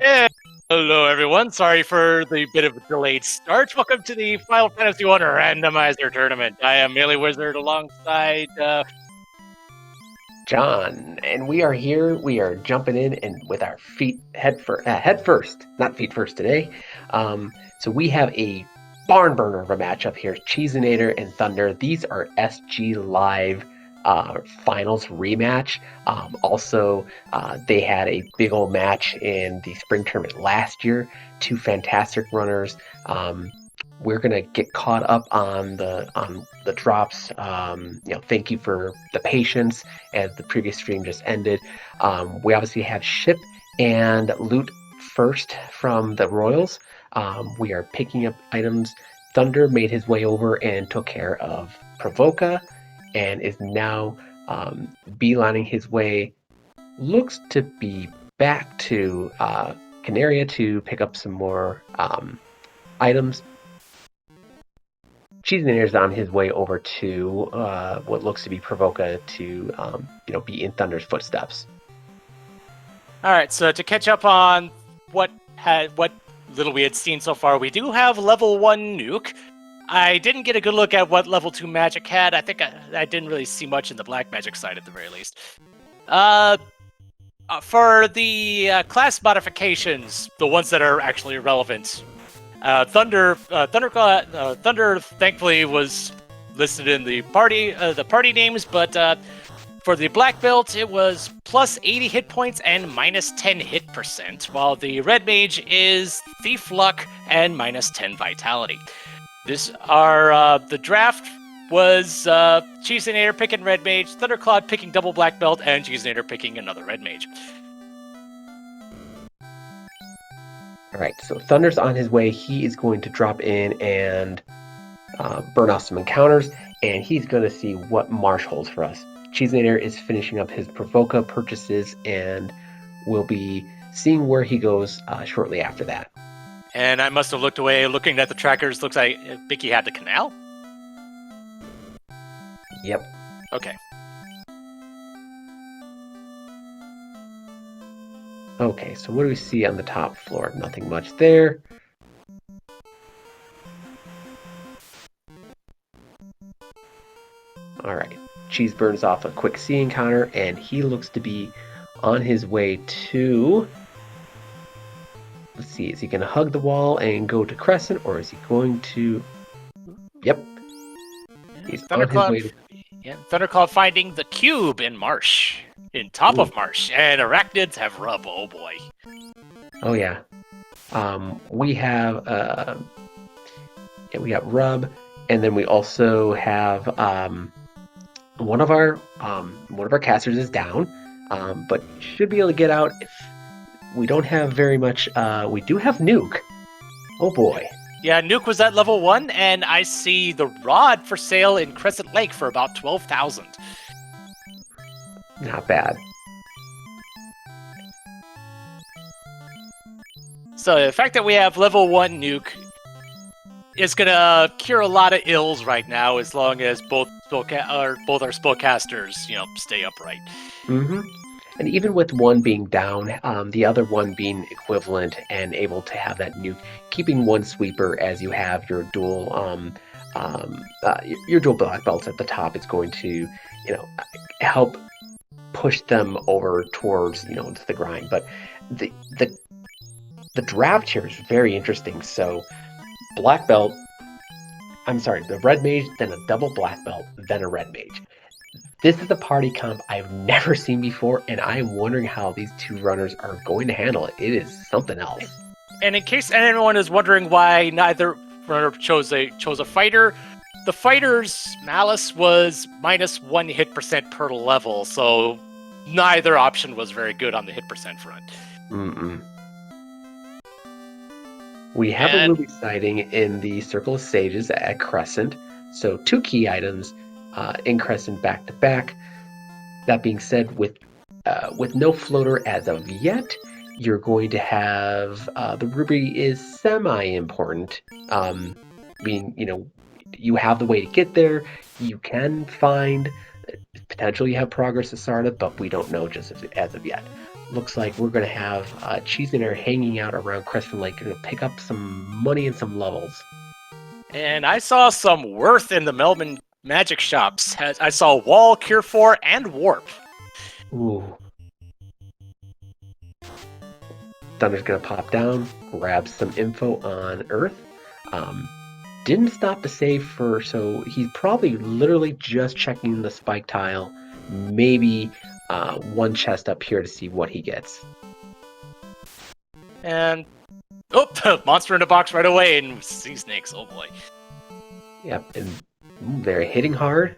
Yeah. Hello, everyone. Sorry for the bit of a delayed start. Welcome to the Final Fantasy I Randomizer Tournament. I am Melee Wizard alongside. John, and we are here. We are jumping in and with our feet head first, not feet first today. So we have a barn burner of a matchup here: Cheesinator and Thunder. These are SG Live finals rematch. They had a big old match in the spring tournament last year. Two fantastic runners. We're gonna get caught up on the drops. Thank you for the patience as the previous stream just ended. We obviously have ship and loot first from the Royals. We are picking up items. Thunder made his way over and took care of Provoca, and is now beelining his way. Looks to be back to Canaria to pick up some more items. Cheesinator's on his way over to what looks to be Provoca to be in Thunder's footsteps. All right, so to catch up on what little we had seen so far, we do have level 1 Nuke. I didn't get a good look at what level 2 Magic had. I think I didn't really see much in the Black Magic side at the very least. For the class modifications, the ones that are actually relevant, Thunder thankfully was listed in the party names, but for the Black Belt, it was plus 80 hit points and minus 10 hit percent, while the Red Mage is Thief Luck and minus 10 Vitality. The draft was Cheesinator picking Red Mage, Thundercloud picking double Black Belt, and Cheesinator picking another Red Mage. All right, so Thunder's on his way. He is going to drop in and burn off some encounters, and he's going to see what Marsh holds for us. Cheesinator is finishing up his Provoca purchases, and we'll be seeing where he goes shortly after that. And I must have looked away. Looking at the trackers, looks like Vicky had the canal. Yep. Okay. Okay, so what do we see on the top floor? Nothing much there. All right, Cheese burns off a quick sea encounter, and he looks to be on his way to... Let's see, is he going to hug the wall and go to Crescent, or is he going to... Yep. He's on his way to... Yeah, Thundercloud finding the cube in Marsh. In top of Marsh, and Arachnids have Rub. Oh boy. Oh yeah. We have we got Rub, and then we also have one of our casters is down, but should be able to get out if we don't have very much. We do have Nuke. Oh boy. Yeah, Nuke was at level 1, and I see the Rod for sale in Crescent Lake for about 12,000. Not bad. So the fact that we have level 1 Nuke is gonna cure a lot of ills right now, as long as both our spellcasters, stay upright. Mm-hmm. And even with one being down, the other one being equivalent and able to have that Nuke, keeping one sweeper as you have your dual black belts at the top is going to, help push them over towards into the grind. But the draft here is very interesting. So black belt, the red mage, then a double black belt, then a red mage. This is a party comp I've never seen before, and I'm wondering how these two runners are going to handle it. It is something else. And in case anyone is wondering why neither runner chose a fighter, the fighter's Malice was minus 1 hit percent per level, so neither option was very good on the hit percent front. We have a Ruby sighting in the Circle of Sages at Crescent, so 2 key items in Crescent back to back. That being said, with no floater as of yet, you're going to have the Ruby is semi-important. You have the way to get there. You can find potentially you have progress to Sarda, but we don't know just as of yet. looks like we're going to have Cheese and Air hanging out around Crescent Lake, going to pick up some money and some levels. And I saw some worth in the Melbourne magic shops. I saw Wall, Cure 4, and Warp. Ooh. Thunder's going to pop down, grab some info on Earth. Didn't stop to save so he's probably literally just checking the spike tile. Maybe one chest up here to see what he gets. And monster in the box right away and sea snakes. Oh boy. Yep, and they're hitting hard.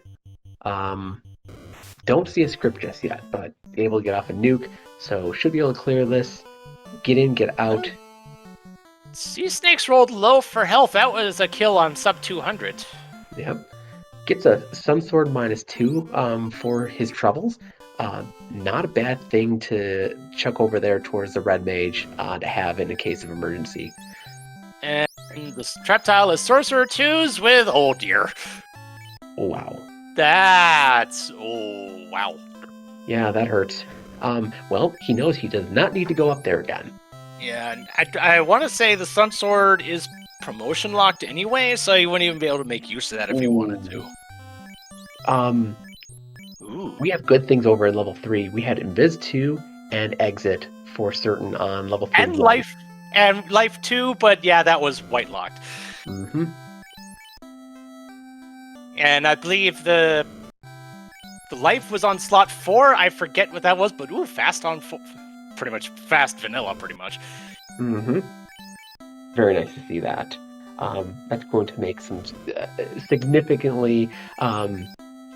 Don't see a script just yet, but able to get off a nuke, so should be able to clear this. Get in, get out. Sea snakes rolled low for health. That was a kill on sub 200. Yep. Gets a Sun Sword -2 for his troubles. Not a bad thing to chuck over there towards the red mage to have in a case of emergency. And the trap tile is Sorcerer 2s with, oh dear. Oh, wow. Oh wow. Yeah, that hurts. Well, he knows he does not need to go up there again. Yeah, and I want to say the Sun Sword is promotion locked anyway, so you wouldn't even be able to make use of that if you wanted to. Ooh. We have good things over in level 3. We had Invis 2 and Exit for certain on level 3. And life 2, but yeah, that was white locked. Mm-hmm. And I believe the life was on slot 4. I forget what that was, but fast on 4. Pretty much fast vanilla, pretty much. Mm-hmm. Very nice to see that. That's going to make some significantly.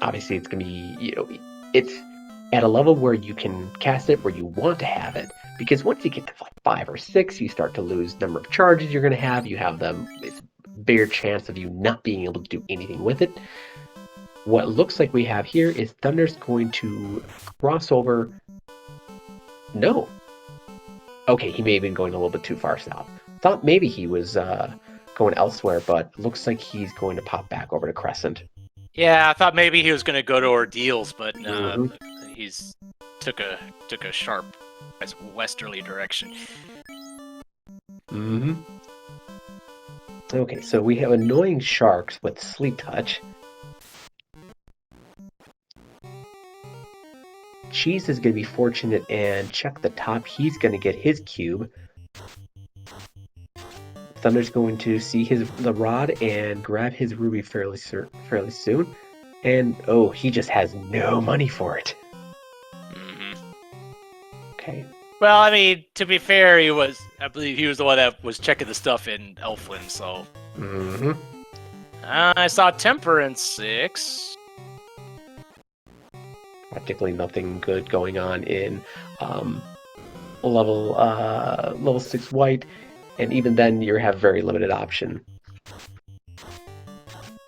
Obviously, it's going to be, it's at a level where you can cast it where you want to have it. Because once you get to 5 or 6, you start to lose number of charges you're going to have. You have it's bigger chance of you not being able to do anything with it. What it looks like we have here is Thunder's going to cross over. No. Okay, he may have been going a little bit too far south. Thought maybe he was going elsewhere, but looks like he's going to pop back over to Crescent. Yeah, I thought maybe he was going to go to Ordeals, but he's took a sharp westerly direction. Mm-hmm. Okay, so we have Annoying Sharks with Sleep Touch. Cheese is going to be fortunate and check the top. He's going to get his cube. Thunder's going to see the rod and grab his ruby fairly soon. And he just has no money for it. Mm-hmm. Okay. Well, I mean, to be fair, I believe he was the one that was checking the stuff in Elfland, so. Mm-hmm. I saw Temperance 6. Practically nothing good going on in level 6 white, and even then you have very limited option.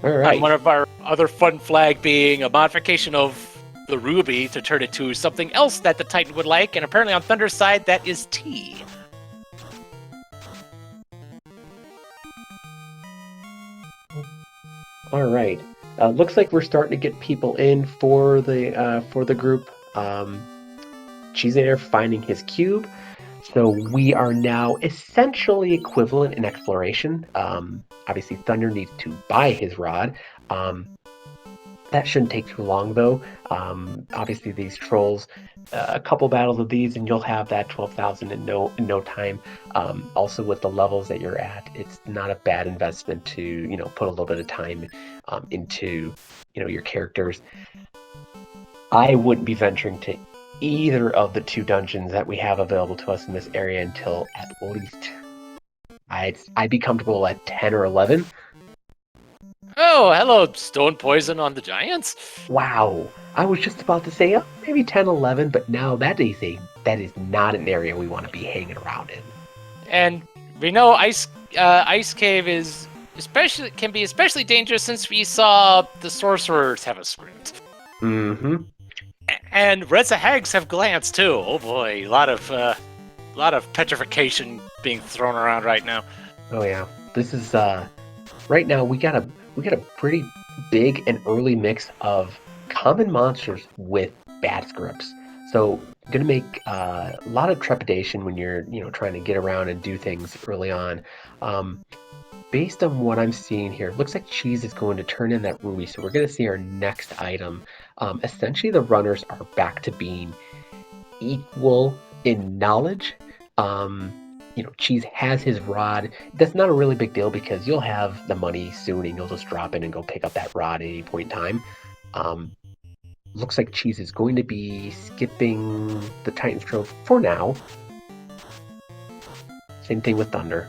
All right. And one of our other fun flag being a modification of the ruby to turn it to something else that the Titan would like, and apparently on Thunder's side that is tea. All right. Looks like we're starting to get people in for the group. Cheese and Air finding his cube, so we are now essentially equivalent in exploration. Obviously, Thunder needs to buy his rod. That shouldn't take too long, though. Obviously, these trolls, a couple battles of these, and you'll have that 12,000 in no time. Also, with the levels that you're at, it's not a bad investment to put a little bit of time into your characters. I wouldn't be venturing to either of the 2 dungeons that we have available to us in this area until at least I'd be comfortable at 10 or 11. Oh, hello, Stone Poison on the Giants. Wow, I was just about to say maybe 10, 11, but now that is not an area we want to be hanging around in. And we know Ice Cave can be especially dangerous since we saw the sorcerers have a script. Mm-hmm. And Reza Hags have glance too. Oh boy, a lot of petrification being thrown around right now. Oh yeah, this is right now we got a pretty big and early mix of common monsters with bad scripts. So gonna make a lot of trepidation when you're, trying to get around and do things early on. Um, Based on what I'm seeing here, it looks like Cheese is going to turn in that ruby. So we're gonna see our next item. Essentially, the runners are back to being equal in knowledge. Cheese has his rod. That's not a really big deal because you'll have the money soon and you'll just drop in and go pick up that rod at any point in time. Um, Looks like Cheese is going to be skipping the Titan Stroke for now. Same thing with Thunder.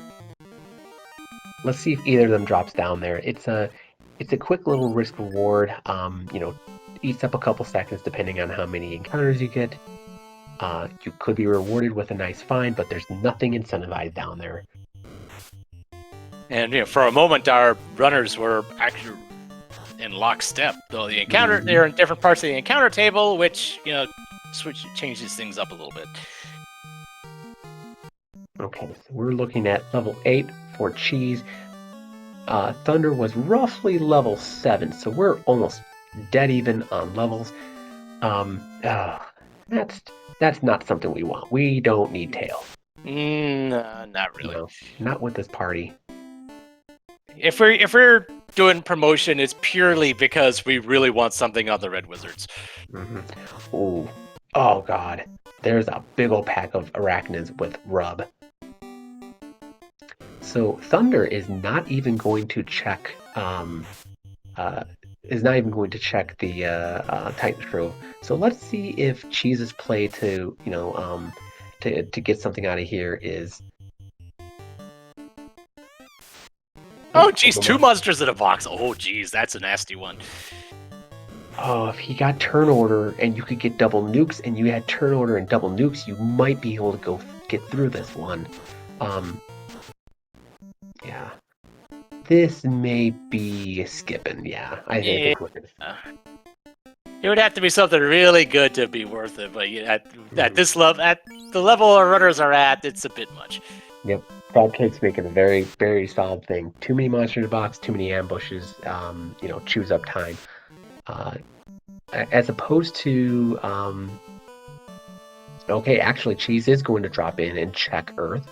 Let's see if either of them drops down there. It's a quick little risk reward. Eats up a couple seconds depending on how many encounters you get. You could be rewarded with a nice find, but there's nothing incentivized down there. And for a moment, our runners were actually in lockstep. Though the encounter, they're in different parts of the encounter table, which changes things up a little bit. Okay, so we're looking at level 8 for Cheese. Thunder was roughly level 7, so we're almost dead even on levels. That's not something we want. We don't need Tail. Not really. No, not with this party. If we're doing promotion, it's purely because we really want something on the Red Wizards. Mm-hmm. Ooh. Oh god. There's a big old pack of arachnids with rub. So Thunder is not even going to check the Titan Stroke. So let's see if Cheese's play to get something out of here is. Oh geez, 2 monsters in a box. Oh geez, that's a nasty one. Oh, if he got turn order and you could get double nukes and you had turn order and double nukes, you might be able to go get through this one. Yeah. This may be skipping, yeah. I think we're gonna... It would have to be something really good to be worth it, but at this level, at the level our runners are at, it's a bit much. Yep. Crabcake's making a very, very solid thing. Too many monsters in the box, too many ambushes, chews up time. As opposed to, okay, actually, Cheese is going to drop in and check Earth.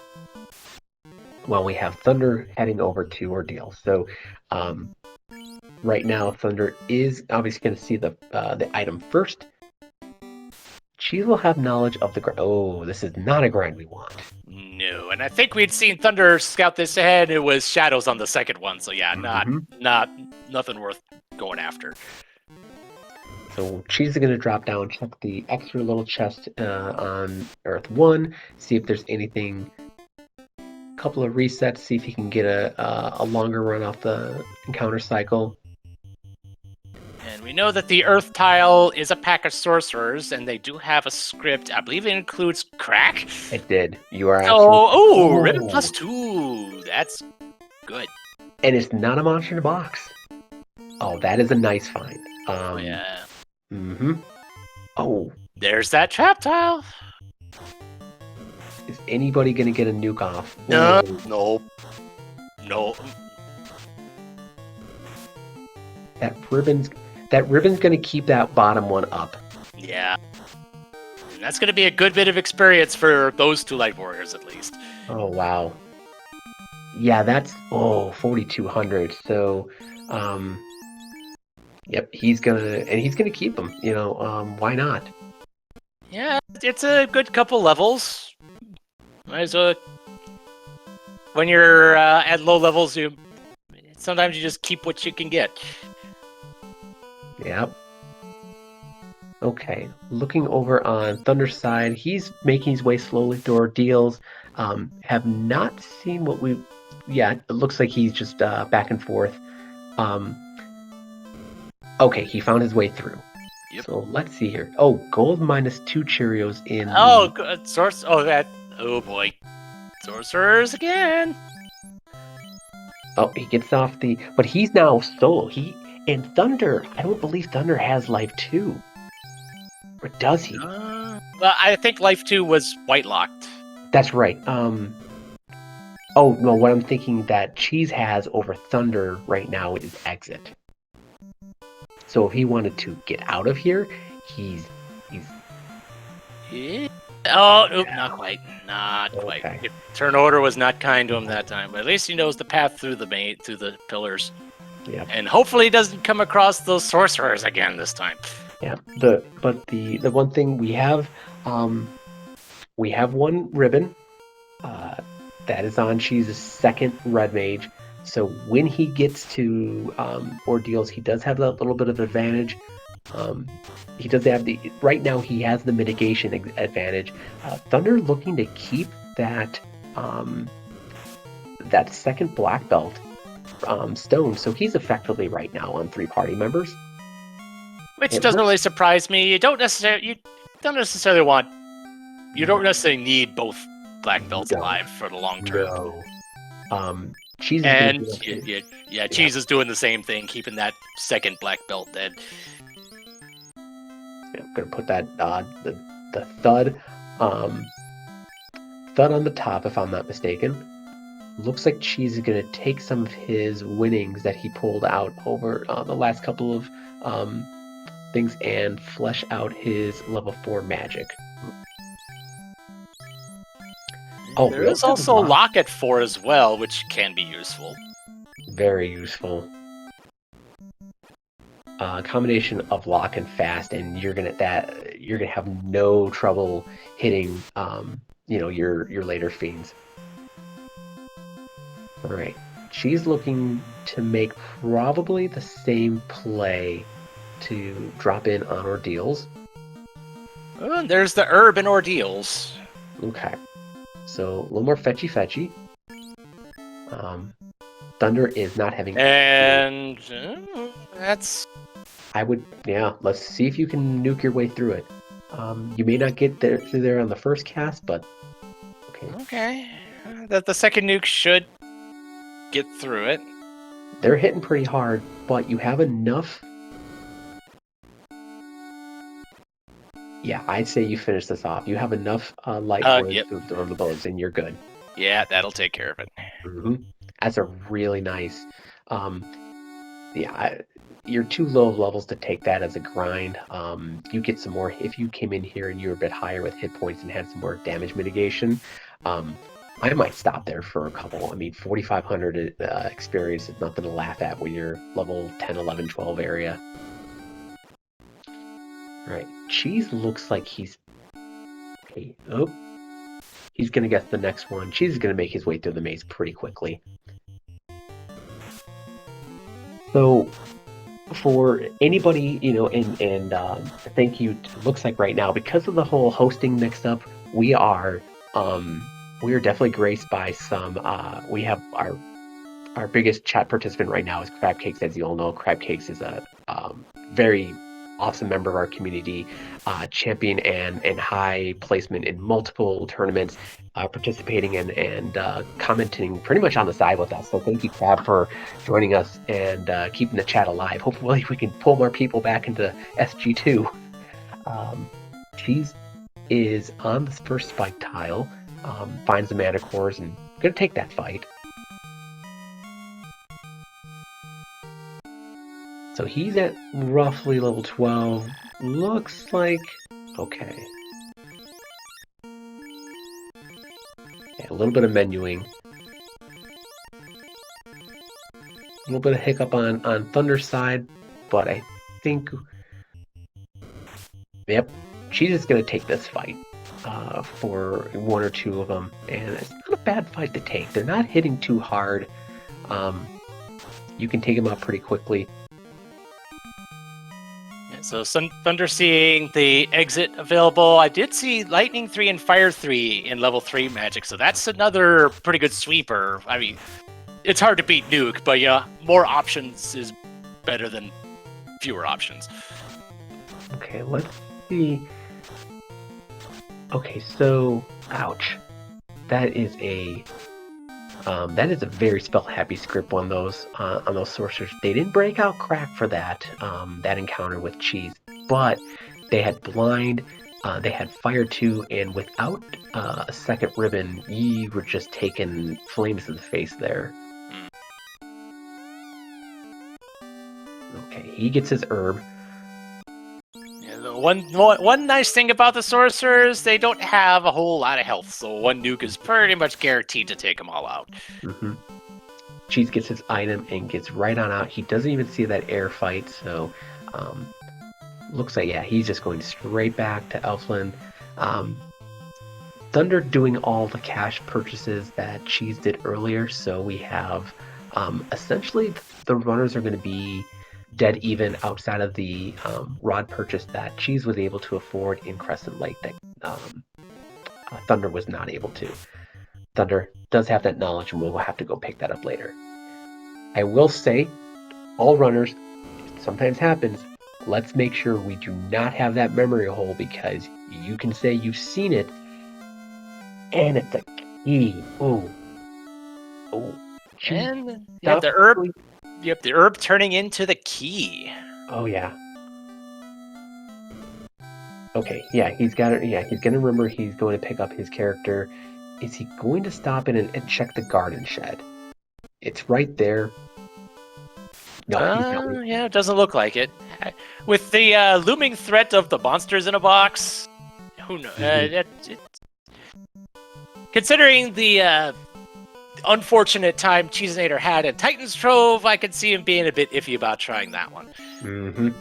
While we have Thunder heading over to Ordeal. So, right now, Thunder is obviously going to see the item first. Cheese will have knowledge of the grind. Oh, this is not a grind we want. No, and I think we'd seen Thunder scout this ahead. It was Shadows on the second one, so yeah, not nothing worth going after. So Cheese is going to drop down, check the extra little chest on Earth 1, see if there's anything. Couple of resets, see if he can get a longer run off the encounter cycle. And we know that the Earth tile is a pack of sorcerers, and they do have a script. I believe it includes crack. It did. You are Ribbon +2. That's good. And it's not a monster in a box. Oh, that is a nice find. Yeah. Oh. There's that trap tile. Is anybody gonna get a nuke off? No. That ribbon's gonna keep that bottom one up. Yeah. And that's gonna be a good bit of experience for those 2 Light Warriors at least. Oh wow. Yeah, that's 4,200. So yep, he's gonna keep them, why not? Yeah, it's a good couple levels. When you're at low levels, sometimes you just keep what you can get. Yep. Okay, looking over on Thunder's side, he's making his way slowly through Ordeals. Have not seen what we... Yeah, it looks like he's just back and forth. Okay, he found his way through. Yep. So let's see here. Oh, gold -2 Cheerios in... Oh, good. Source... Oh boy. Sorcerers again. Oh, he gets off the... But he's now solo. And Thunder, I don't believe Thunder has Life 2. Or does he? Well, I think Life 2 was white locked. That's right. Oh, no, what I'm thinking that Cheese has over Thunder right now is Exit. So if he wanted to get out of here, he's Yeah. Oh, nope, not quite. Not quite. Okay. Turn order was not kind to him that time, but at least he knows the path through the pillars. Yeah. And hopefully he doesn't come across those sorcerers again this time. Yeah. The one thing we have one ribbon. That is on Cheese's second red mage. So when he gets to ordeals, he does have that little bit of advantage. He does have right now he has the mitigation advantage. Thunder looking to keep that that second black belt stone, so he's effectively right now on 3 party members. Which doesn't really surprise me. You don't necessarily want. You don't necessarily need both black belts alive for the long term. No. Cheese is Cheese is doing the same thing, keeping that second black belt dead. Yeah, I'm gonna put that the thud on the top, if I'm not mistaken. Looks like Cheese is gonna take some of his winnings that he pulled out over the last couple of things and flesh out his level 4 magic. Oh, there is also lock at 4 as well, which can be useful. Very useful. Combination of lock and fast, and you're gonna have no trouble hitting your later fiends. All right, she's looking to make probably the same play to drop in on ordeals. There's the herb and ordeals. Okay, so a little more fetchy. Thunder is not having, and that's. Let's see if you can nuke your way through it. You may not get through there on the first cast, but okay. The second nuke should get through it. They're hitting pretty hard, but you have enough. Yeah, I'd say you finish this off. You have enough light to absorb the bullets, and you're good. Yeah, that'll take care of it. Mm-hmm. That's a really nice. You're too low of levels to take that as a grind. You get some more if you came in here and you were a bit higher with hit points and had some more damage mitigation. I might stop there for a couple. I mean, 4,500 experience is nothing to laugh at when you're level 10, 11, 12 area. All right, Cheese looks like he's. Okay, he's gonna guess the next one. Cheese is gonna make his way through the maze pretty quickly. So, for anybody, and thank you. It looks like right now, because of the whole hosting mixed up, we are definitely graced by some. We have our biggest chat participant right now is Crab Cakes, as you all know. Crab Cakes is a very awesome member of our community, champion and high placement in multiple tournaments, participating and commenting pretty much on the side with us. So thank you, Crab, for joining us and keeping the chat alive. Hopefully we can pull more people back into SG2. Cheese is on the first spike tile, finds the mana cores and gonna take that fight. So he's at roughly level 12. Looks like okay. Yeah, a little bit of menuing. A little bit of hiccup on Thunder's side, but I think she's just gonna take this fight for one or two of them, and it's not a bad fight to take. They're not hitting too hard. You can take them out pretty quickly. So Thunder seeing the exit available. I did see Lightning 3 and Fire 3 in level 3 magic, so that's another pretty good sweeper. I mean, it's hard to beat Nuke, but yeah, more options is better than fewer options. Okay, let's see. Okay, so ouch. That is a very spell happy script on those sorcerers. They didn't break out crack for that encounter with Cheese, but they had blind, they had fire 2, and without a second ribbon, you were just taking flames to the face there. Okay, he gets his herb. Yeah, the one nice thing about the sorcerers, they don't have a whole lot of health, so one nuke is pretty much guaranteed to take them all out. Mm-hmm. Cheese gets his item and gets right on out. He doesn't even see that air fight, so looks like, yeah, he's just going straight back to Elfland. Thunder doing all the cash purchases that Cheese did earlier, so we have essentially the runners are going to be dead even outside of the rod purchase that Cheese was able to afford in Crescent Lake that Thunder was not able to. Thunder does have that knowledge, and we'll have to go pick that up later. I will say, all runners, it sometimes happens, let's make sure we do not have that memory hole, because you can say you've seen it, and it's a key. Ooh. And you have the herb turning into the key. Oh yeah. Okay, yeah, he's got it. Yeah, he's gonna remember he's going to pick up his character. Is he going to stop in and check the garden shed? It's right there. No, he's not. Yeah, it doesn't look like it. With the looming threat of the monsters in a box, who knows? Considering the unfortunate time Cheesenator had at Titan's Trove, I could see him being a bit iffy about trying that one. Mm-hmm.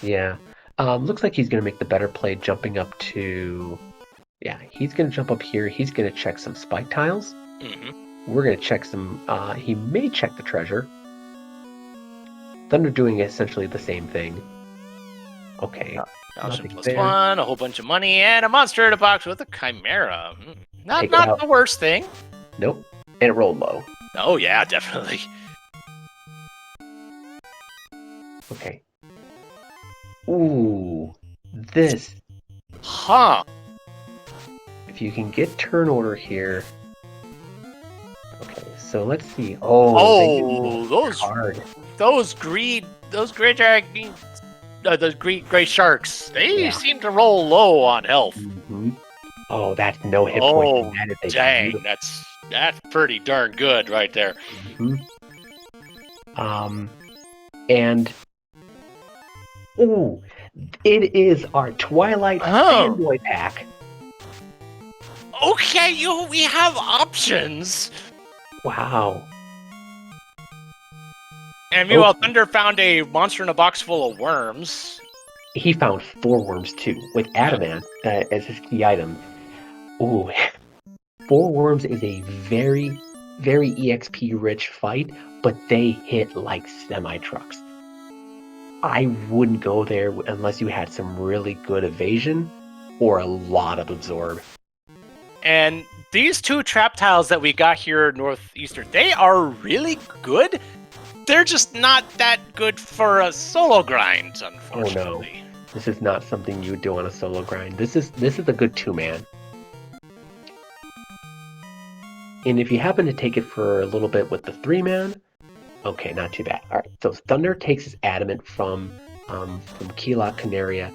Yeah. Looks like he's going to make the better play jumping up to... Yeah, he's going to jump up here. He's going to check some spike tiles. Mm-hmm. We're going to check some... he may check the treasure. Thunder doing essentially the same thing. Okay. Option +1, a whole bunch of money, and a monster in a box with a chimera. Not the worst thing. Nope. And it rolled low. Oh, yeah, definitely. Okay. Ooh. This. Huh. If you can get turn order here. Okay, so let's see. Those gray sharks, they seem to roll low on health. Mm-hmm. Oh, that's no hit point. Oh, dang, that's pretty darn good right there. Mm-hmm. And ooh, it is our Twilight Fanboy pack. Okay, we have options. Wow. And meanwhile, Thunder found a monster in a box full of worms. He found 4 worms too, with Adamant as his key item. Ooh, 4 worms is a very, very EXP rich fight, but they hit like semi-trucks. I wouldn't go there unless you had some really good evasion or a lot of absorb. And these 2 trap tiles that we got here northeastern, they are really good. They're just not that good for a solo grind, unfortunately. Oh no, this is not something you would do on a solo grind. This is a good 2-man. And if you happen to take it for a little bit with the 3-man, okay, not too bad. All right, so Thunder takes his Adamant from Keylog Canaria,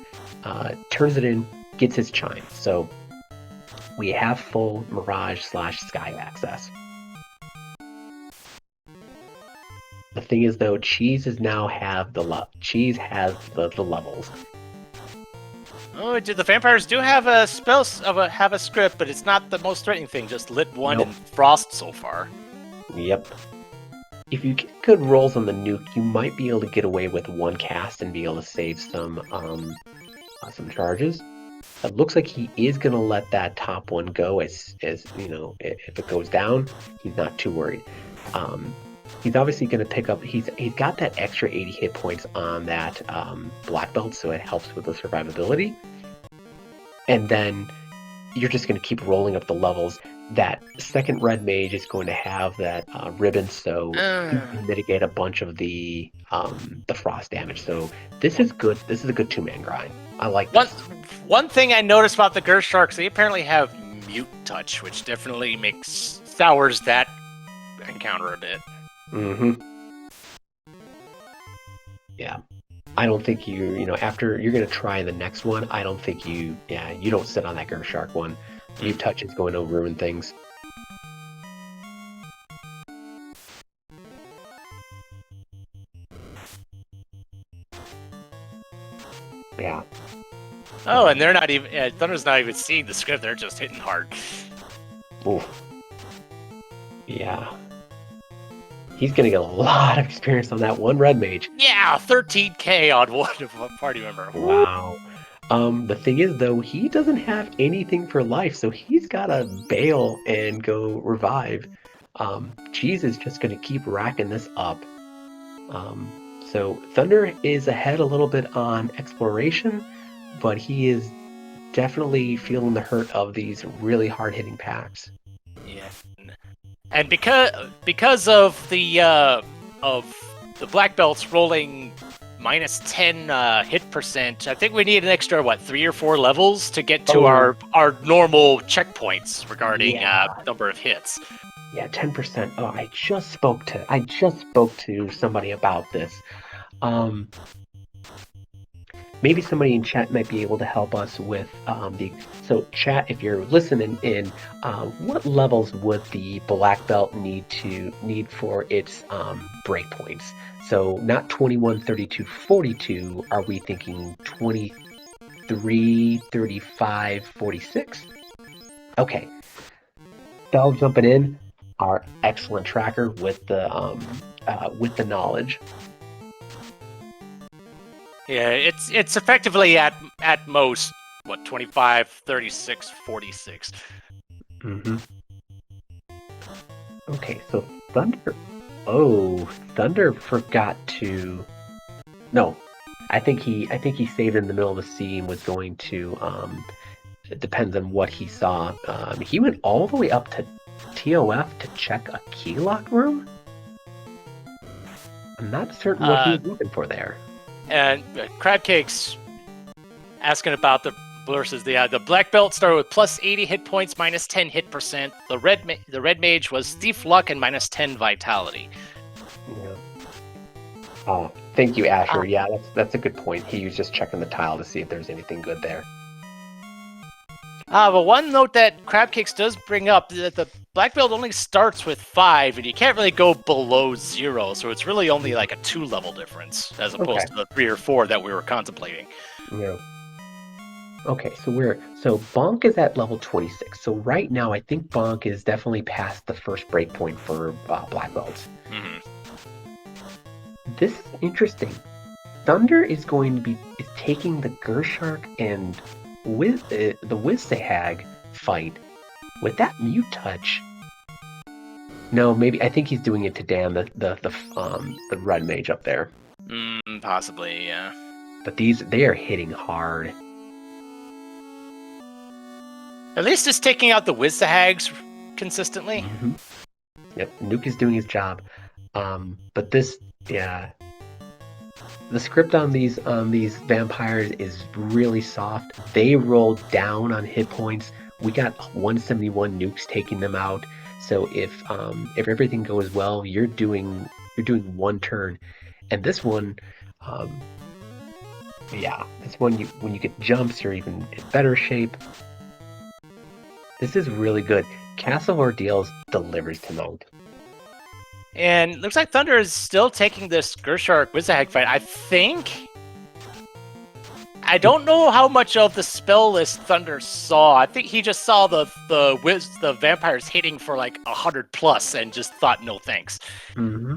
turns it in, gets his chime. So we have full Mirage/Sky access. The thing is, though, Cheese has now have Cheese has the levels. Oh, the vampires do have a have a script, but it's not the most threatening thing. Just lit 1 and frost so far. Yep. If you get good rolls on the nuke, you might be able to get away with 1 cast and be able to save some charges. It looks like he is going to let that top one go as you know, if it goes down, he's not too worried. He's obviously going to pick up, he's got that extra 80 hit points on that black belt, so it helps with the survivability. And then you're just going to keep rolling up the levels. That second red mage is going to have that ribbon, so you can mitigate a bunch of the frost damage. So this is good. This is a good 2-man grind. I like this. One thing I noticed about the Gersh Sharks, they apparently have mute touch, which definitely sours that encounter a bit. Mm-hmm. Yeah. I don't think after you're going to try the next one, I don't think you don't sit on that Gersh Shark one. Mute touch is going to ruin things. Yeah. Oh, and they're not even Thunder's not even seeing the script. They're just hitting hard. Oof. Yeah. He's gonna get a lot of experience on that one red mage. Yeah, 13k on one of a party member. Wow. The thing is, though, he doesn't have anything for life, so he's gotta bail and go revive. Cheese is just gonna keep racking this up. So Thunder is ahead a little bit on exploration, but he is definitely feeling the hurt of these really hard-hitting packs. Yeah, and because of the black belts rolling minus 10 hit percent, I think we need an extra 3 or 4 levels to get to our normal checkpoints regarding number of hits. Yeah, 10%. Oh, I just spoke to somebody about this. Maybe somebody in chat might be able to help us with so chat, if you're listening in, what levels would the black belt need for its breakpoints? So not 21, 32, 42. Are we thinking 23, 35, 46? Okay. Bell jumping in, our excellent tracker with the knowledge. Yeah, it's effectively at most 25, 36, 46. Mm-hmm. Okay, so Thunder. Oh, Thunder forgot to. No, I think he saved in the middle of the scene. Was going to. It depends on what he saw. He went all the way up to TOF to check a key lock room. I'm not certain what he was looking for there. And Crabcake's asking about the versus the black belt started with plus 80 hit points, minus 10 hit percent. The red mage was thief luck and minus 10 vitality. Yeah. Thank you, Asher. Yeah, that's a good point. He was just checking the tile to see if there's anything good there. But one note that Crabcakes does bring up that the black belt only starts with 5, and you can't really go below 0, so it's really only like a 2-level difference as opposed to the 3 or 4 that we were contemplating. Yeah. Okay, so Bonk is at level 26. So right now, I think Bonk is definitely past the first breakpoint for black belts. Mm-hmm. This is interesting. Thunder is taking the Gershark and with the Wizzahag fight with that mute touch. No, maybe I think he's doing it to Dan, the red mage up there. Possibly, yeah. But they are hitting hard. At least it's taking out the Wizzahags consistently. Mm-hmm. Yep, Nuke is doing his job. But this, yeah. The script on these vampires is really soft. They roll down on hit points. We got 171 nukes taking them out. So if everything goes well, you're doing one turn, and this one, when you get jumps, you're even in better shape. This is really good. Castle Ordeals delivers tonight. And looks like Thunder is still taking this Gershark Wizzahag fight. I think. I don't know how much of the spell list Thunder saw. I think he just saw the vampires hitting for like 100+ and just thought no thanks. Mm-hmm.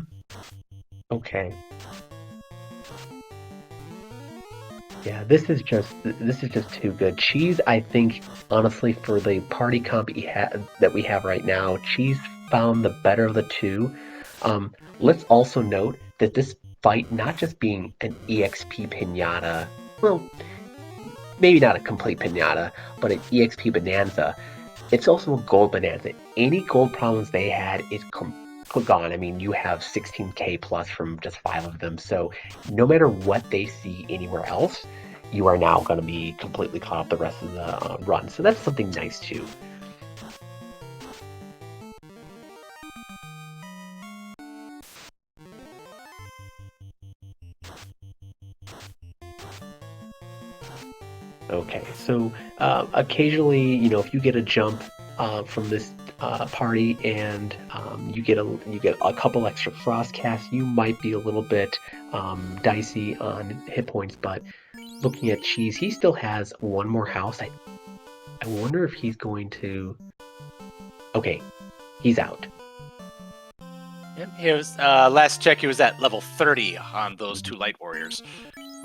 Okay. Yeah, this is just too good. Cheese, I think, honestly, for the party comp that we have right now, Cheese found the better of the two. Let's also note that this fight, not just being an EXP pinata, well, maybe not a complete pinata, but an EXP bonanza, it's also a gold bonanza. Any gold problems they had is gone. I mean, you have 16k plus from just 5 of them, so no matter what they see anywhere else, you are now going to be completely caught up the rest of the run. So that's something nice too. Okay, so occasionally, if you get a jump from this party and you get a couple extra frost casts, you might be a little bit dicey on hit points, but looking at Cheese, he still has one more house. I wonder if he's going to. Okay, he's out. Yep, he was last check. He was at level 30 on those 2 light warriors.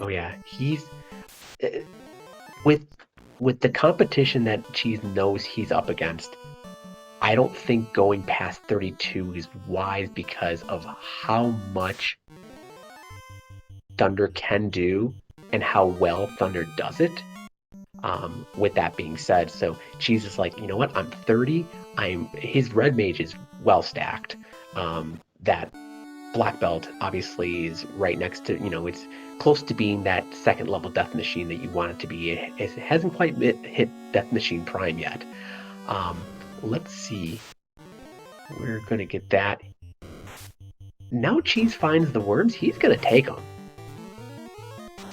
Oh yeah, he's with the competition that Cheese knows he's up against. I don't think going past 32 is wise because of how much Thunder can do and how well Thunder does it. With that being said, so Cheese is like, you know what? I'm 30. His red mage is well stacked. That black belt obviously is right next to, it's close to being that second level Death Machine that you want it to be. It hasn't quite hit Death Machine Prime yet. Let's see. We're gonna get that. Now Cheese finds the worms. He's gonna take them.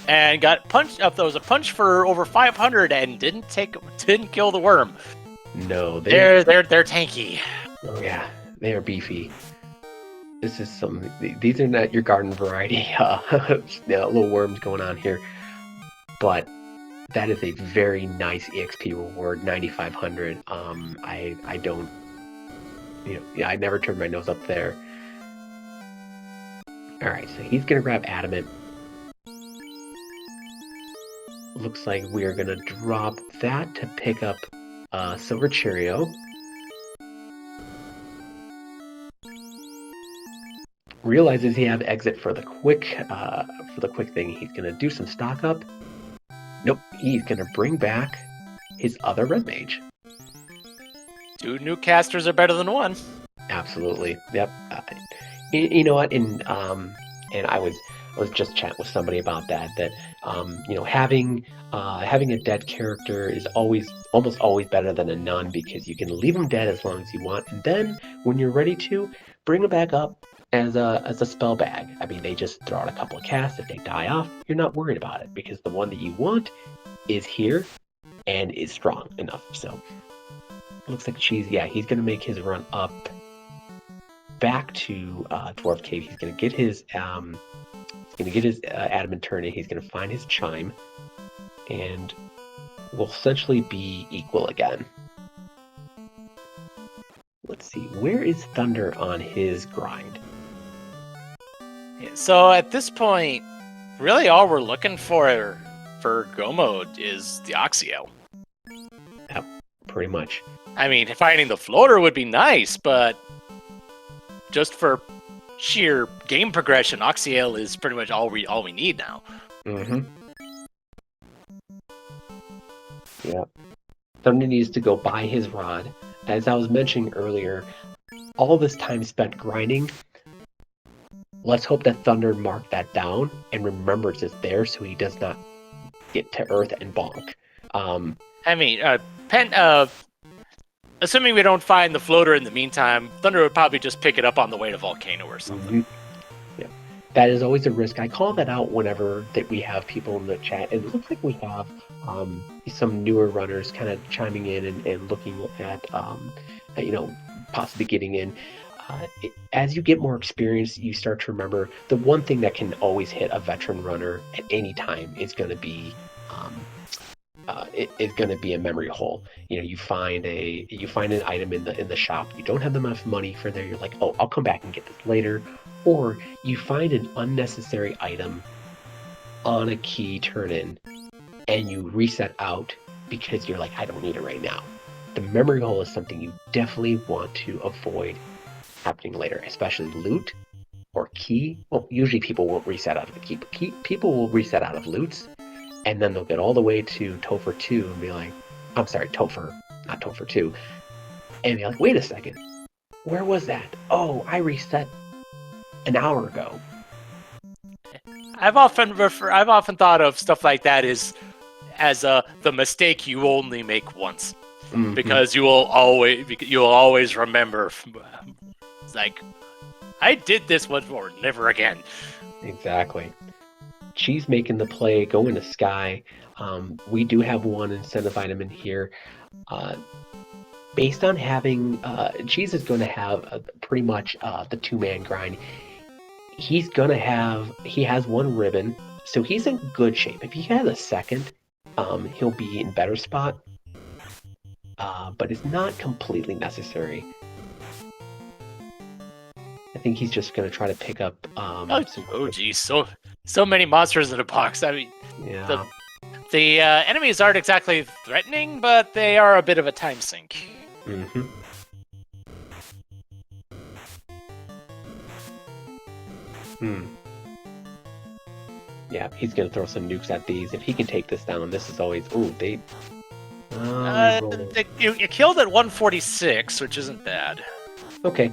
And got punched up. There was a punch for over 500 and didn't kill the worm. No, they're tanky. Oh yeah, they are beefy. This is some. These are not your garden variety little worms going on here, but that is a very nice EXP reward, 9,500. I don't, I never turned my nose up there. All right, so he's gonna grab Adamant. Looks like we are gonna drop that to pick up Silver Cheerio. Realizes he have exit for the quick thing. He's gonna do some stock up. Nope, he's gonna bring back his other red mage. 2 new casters are better than 1. Absolutely. Yep. You know what? And I was just chatting with somebody about that. Having a dead character is almost always better than a none, because you can leave them dead as long as you want, and then when you're ready to, bring them back up as a spell bag. I mean, they just throw out a couple of casts. If they die off, you're not worried about it, because the one that you want is here and is strong enough. So looks like Cheese. Yeah, he's gonna make his run up back to Dwarf Cave. He's gonna get his Adamant Tourney. He's gonna find his Chime, and will essentially be equal again. Let's see, where is Thunder on his grind? So at this point, really all we're looking for Go Mode is the Oxyel. Yep, pretty much. I mean, finding the floater would be nice, but just for sheer game progression, Oxyel is pretty much all we need now. Mm-hmm. Yep. Thunder needs to go buy his rod. As I was mentioning earlier, all this time spent grinding, let's hope that Thunder marked that down and remembers it's there so he does not get to Earth and bonk. I mean, assuming we don't find the floater in the meantime, Thunder would probably just pick it up on the way to Volcano or something. Mm-hmm. Yeah, that is always a risk. I call that out whenever that we have people in the chat. It looks like we have some newer runners kind of chiming in and looking at possibly getting in. As you get more experience, you start to remember the one thing that can always hit a veteran runner at any time is going to be a memory hole. You find an item in the shop. You don't have enough money for there. You're like, oh, I'll come back and get this later. Or you find an unnecessary item on a key turn in, and you reset out because you're like, I don't need it right now. The memory hole is something you definitely want to avoid happening later, especially loot or key. Well, usually people won't reset out of the key, but people will reset out of loots, and then they'll get all the way to Topher 2 and be like, I'm sorry, Topher, not Topher 2, and be like, wait a second, where was that? Oh, I reset an hour ago. I've often thought of stuff like that as the mistake you only make once, because you'll always remember. It's like, I did this once before, never again. Exactly. Cheese making the play, going to Sky. We do have one incentive item in here. Based on having Cheese is going to have pretty much the 2-man grind. He has one ribbon So he's in good shape. If he has a second, he'll be in better spot. But it's not completely necessary. I think he's just gonna try to pick up. Geez, so many monsters in a box. I mean, Yeah. the enemies aren't exactly threatening, but they are a bit of a time sink. Mm-hmm. Yeah, he's gonna throw some nukes at these. If he can take this down, this is always. Ooh, they. You killed at 146, which isn't bad. Okay.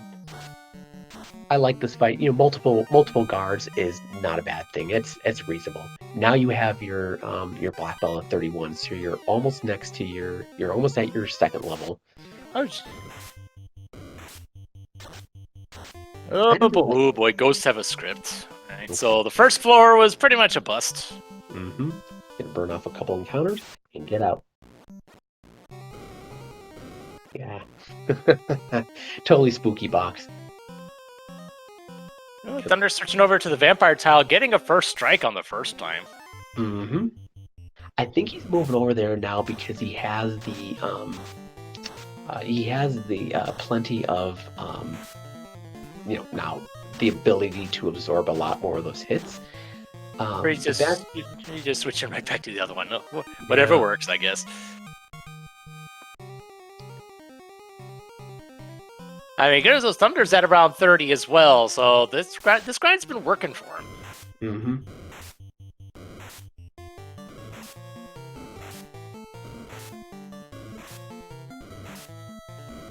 I like this fight. Multiple guards is not a bad thing. It's reasonable. Now you have your black belt at 31, so you're almost next to you're almost at your second level. Oh boy, ghosts have a script. Right, okay. So the first floor was pretty much a bust. Mm-hmm. Gonna burn off a couple encounters and get out. Yeah. Totally spooky box. Thunder switching over to the vampire tile, getting a first strike on the first time. Mm-hmm. I think he's moving over there now because he has the plenty of now the ability to absorb a lot more of those hits. He's just switching right back to the other one. Whatever works, I guess. I mean, there's those Thunders at around 30 as well, so this grind's been working for him. Mm-hmm.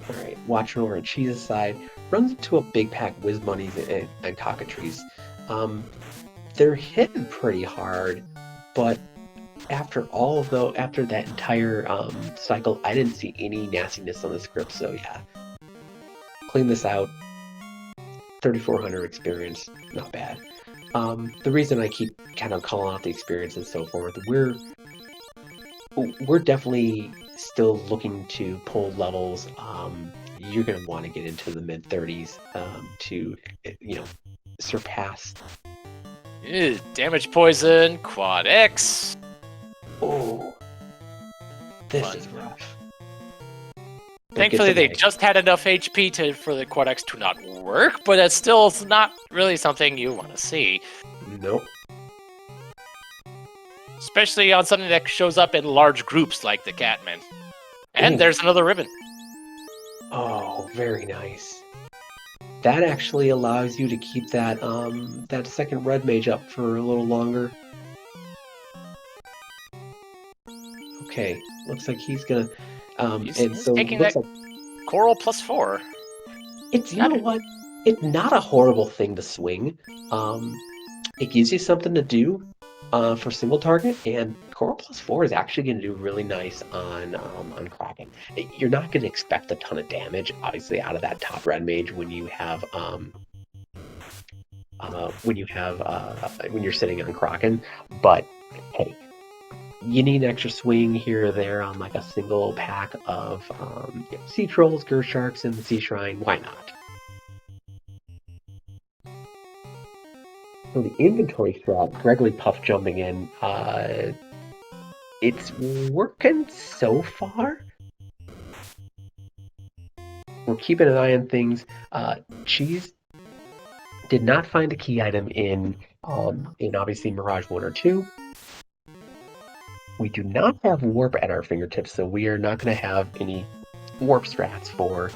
Alright, watching over on Cheese's side, runs into a big pack Whiz Bunnies and Cockatrices. They're hitting pretty hard, but after that entire cycle, I didn't see any nastiness on the script, so yeah. Clean this out. 3,400 experience, not bad. The reason I keep kind of calling out the experience and so forth, we're definitely still looking to pull levels. You're going to want to get into the mid 30s to surpass. Damage poison, quad X. Oh, this is rough. Thankfully, they just had enough HP for the quad X to not work, but that's still not really something you want to see. Nope. Especially on something that shows up in large groups like the Catman. And there's another ribbon. Oh, very nice. That actually allows you to keep that that second red mage up for a little longer. Okay, looks like he's gonna. He's taking that coral +4. It's what? It's not a horrible thing to swing. It gives you something to do for single target, and coral +4 is actually going to do really nice on Kraken. You're not going to expect a ton of damage, obviously, out of that top red mage when you have when you're sitting on Kraken, but hey. You need an extra swing here or there on like a single pack of sea trolls, Gur Sharks, and the Sea Shrine. Why not? So the inventory strat, Gregory Puff jumping in. It's working so far. We're keeping an eye on things. Cheese did not find a key item in obviously Mirage 1 or 2. We do not have warp at our fingertips, so we are not going to have any warp strats for,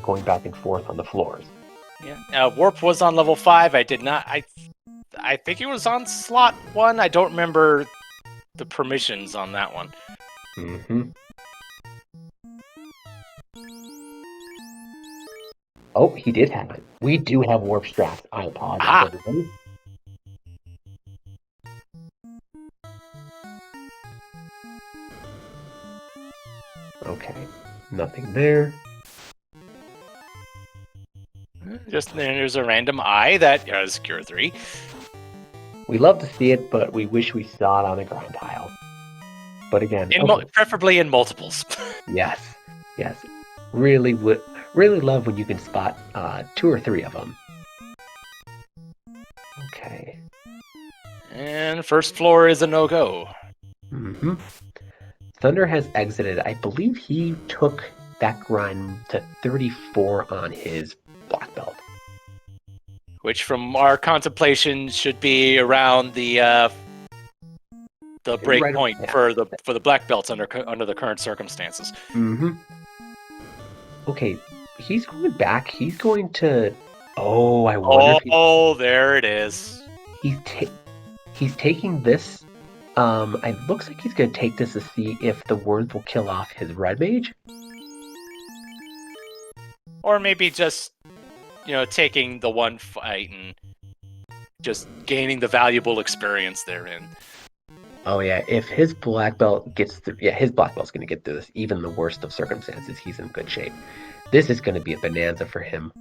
going back and forth on the floors. Yeah, warp was on level 5. I did not. I think it was on slot 1. I don't remember the permissions on that one. Mm-hmm. Oh, he did have it. We do have warp strats. I apologize, everybody. Okay, nothing there. Just there's a random eye that is Cure 3. We love to see it, but we wish we saw it on a grind tile. But again, preferably in multiples. Yes. Really love when you can spot 2 or 3 of them. Okay. And first floor is a no-go. Mm-hmm. Thunder has exited. I believe he took that grind to 34 on his black belt. Which, from our contemplation, should be around the break Right, point yeah. for the black belts under the current circumstances. Mm-hmm. Okay, he's going back. He's going to. Oh, I wonder if Oh, there it is. he's taking this. It looks like he's going to take this to see if the words will kill off his red mage. Or maybe just, taking the one fight and just gaining the valuable experience therein. Oh yeah, if his black belt gets through, yeah, his black belt's going to get through this. Even the worst of circumstances, he's in good shape. This is going to be a bonanza for him.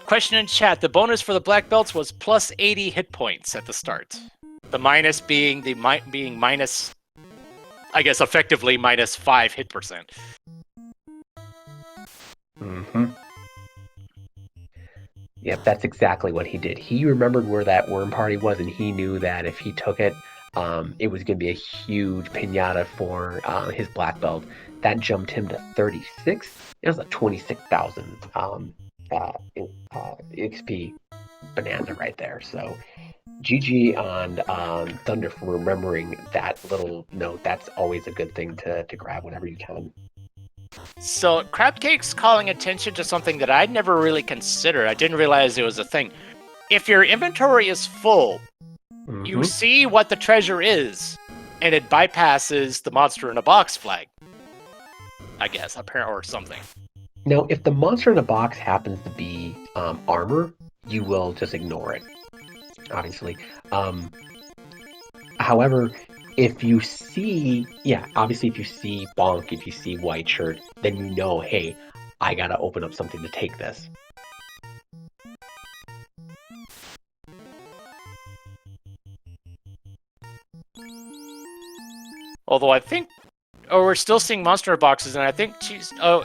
Question in chat: the bonus for the black belts was plus 80 hit points at the start. The minus being minus, I guess, effectively minus 5 hit percent. Mm-hmm. Yep, that's exactly what he did. He remembered where that worm party was, and he knew that if he took it, it was going to be a huge pinata for his black belt. That jumped him to 36. It was like 26,000 XP bonanza right there. So GG on Thunder for remembering that little note. That's always a good thing to grab whenever you can. So Crabcake's calling attention to something that I'd never really considered. I didn't realize it was a thing. If your inventory is full, you see what the treasure is, and it bypasses the monster in a box flag. I guess, apparently, or something. Now, if the monster in a box happens to be armor, you will just ignore it, obviously. However, if you see, obviously if you see Bonk, if you see White Shirt, then you know, hey, I gotta open up something to take this. Although I think, we're still seeing monster boxes, and I think Cheesenator,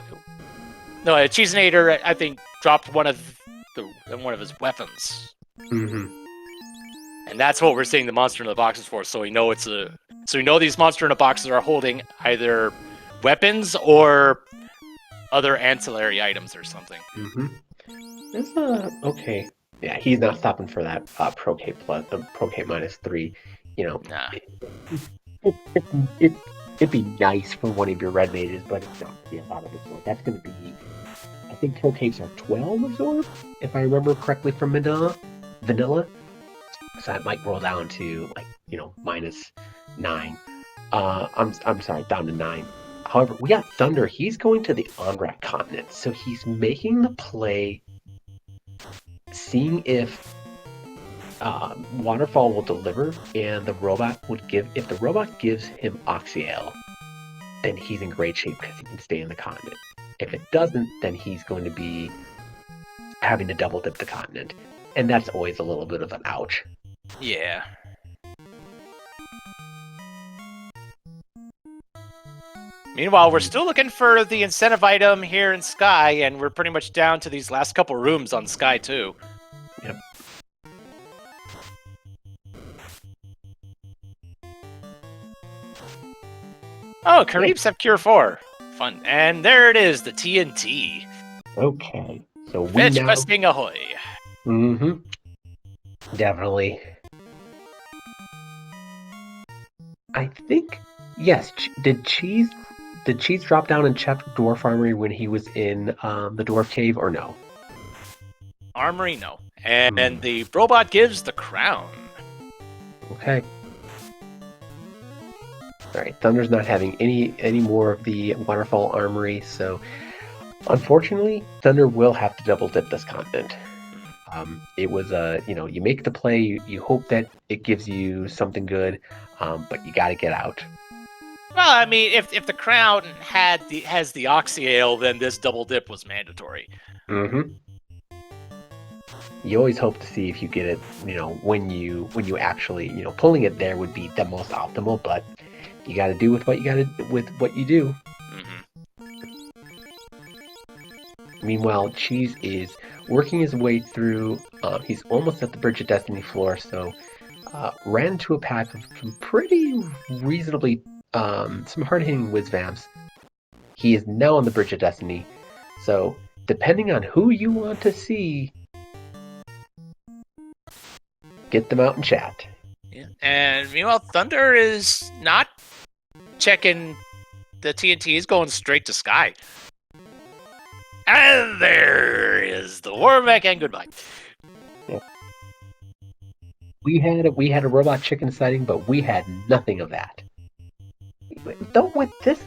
I think, dropped one of his weapons. Mm-hmm. And that's what we're seeing the monster in the boxes for. So we know these monster in the boxes are holding either weapons or other ancillary items or something. Mm-hmm. That's okay. Yeah, he's not stopping for that Pro K plus, Pro K -3. Nah. It'd be nice for one of your red mages, but it's not gonna be a lot of absorb. That's gonna be, I think Pro Ks are 12 absorb, if I remember correctly from vanilla. So that might roll down to -9. I'm sorry, down to 9. However, we got Thunder. He's going to the Onrak continent, so he's making the play, seeing if Waterfall will deliver, and the robot would give. If the robot gives him Oxyale, then he's in great shape because he can stay in the continent. If it doesn't, then he's going to be having to double dip the continent, and that's always a little bit of an ouch. Yeah. Meanwhile, we're still looking for the incentive item here in Sky, and we're pretty much down to these last couple rooms on Sky too. Yep. Oh, Karibs have Cure 4. Fun. And there it is, the TNT. Okay. So we Fetch now... questing ahoy. Mm-hmm. Definitely. I think, yes, did Cheese drop down and check Dwarf Armory when he was in the Dwarf Cave, or no? Armory, no. And the robot gives the crown. Okay. Alright, Thunder's not having any more of the Waterfall Armory, so unfortunately, Thunder will have to double dip this continent. It was you make the play, you hope that it gives you something good, but you got to get out. Well, I mean, if the crown has the Oxyale, then this double dip was mandatory. Mm-hmm. You always hope to see if you get it, when you actually, pulling it there would be the most optimal, but you got to do with what you do. Mm-hmm. Meanwhile, Cheese is working his way through. He's almost at the Bridge of Destiny floor, so ran into a pack of some pretty reasonably, some hard-hitting Wizvamps. He is now on the Bridge of Destiny. So, depending on who you want to see, get them out in chat. Yeah. And meanwhile, Thunder is not checking the TNT. He's going straight to Sky. And there is the Warmech, and goodbye. Yeah. We had a robot chicken sighting, but we had nothing of that. Though with this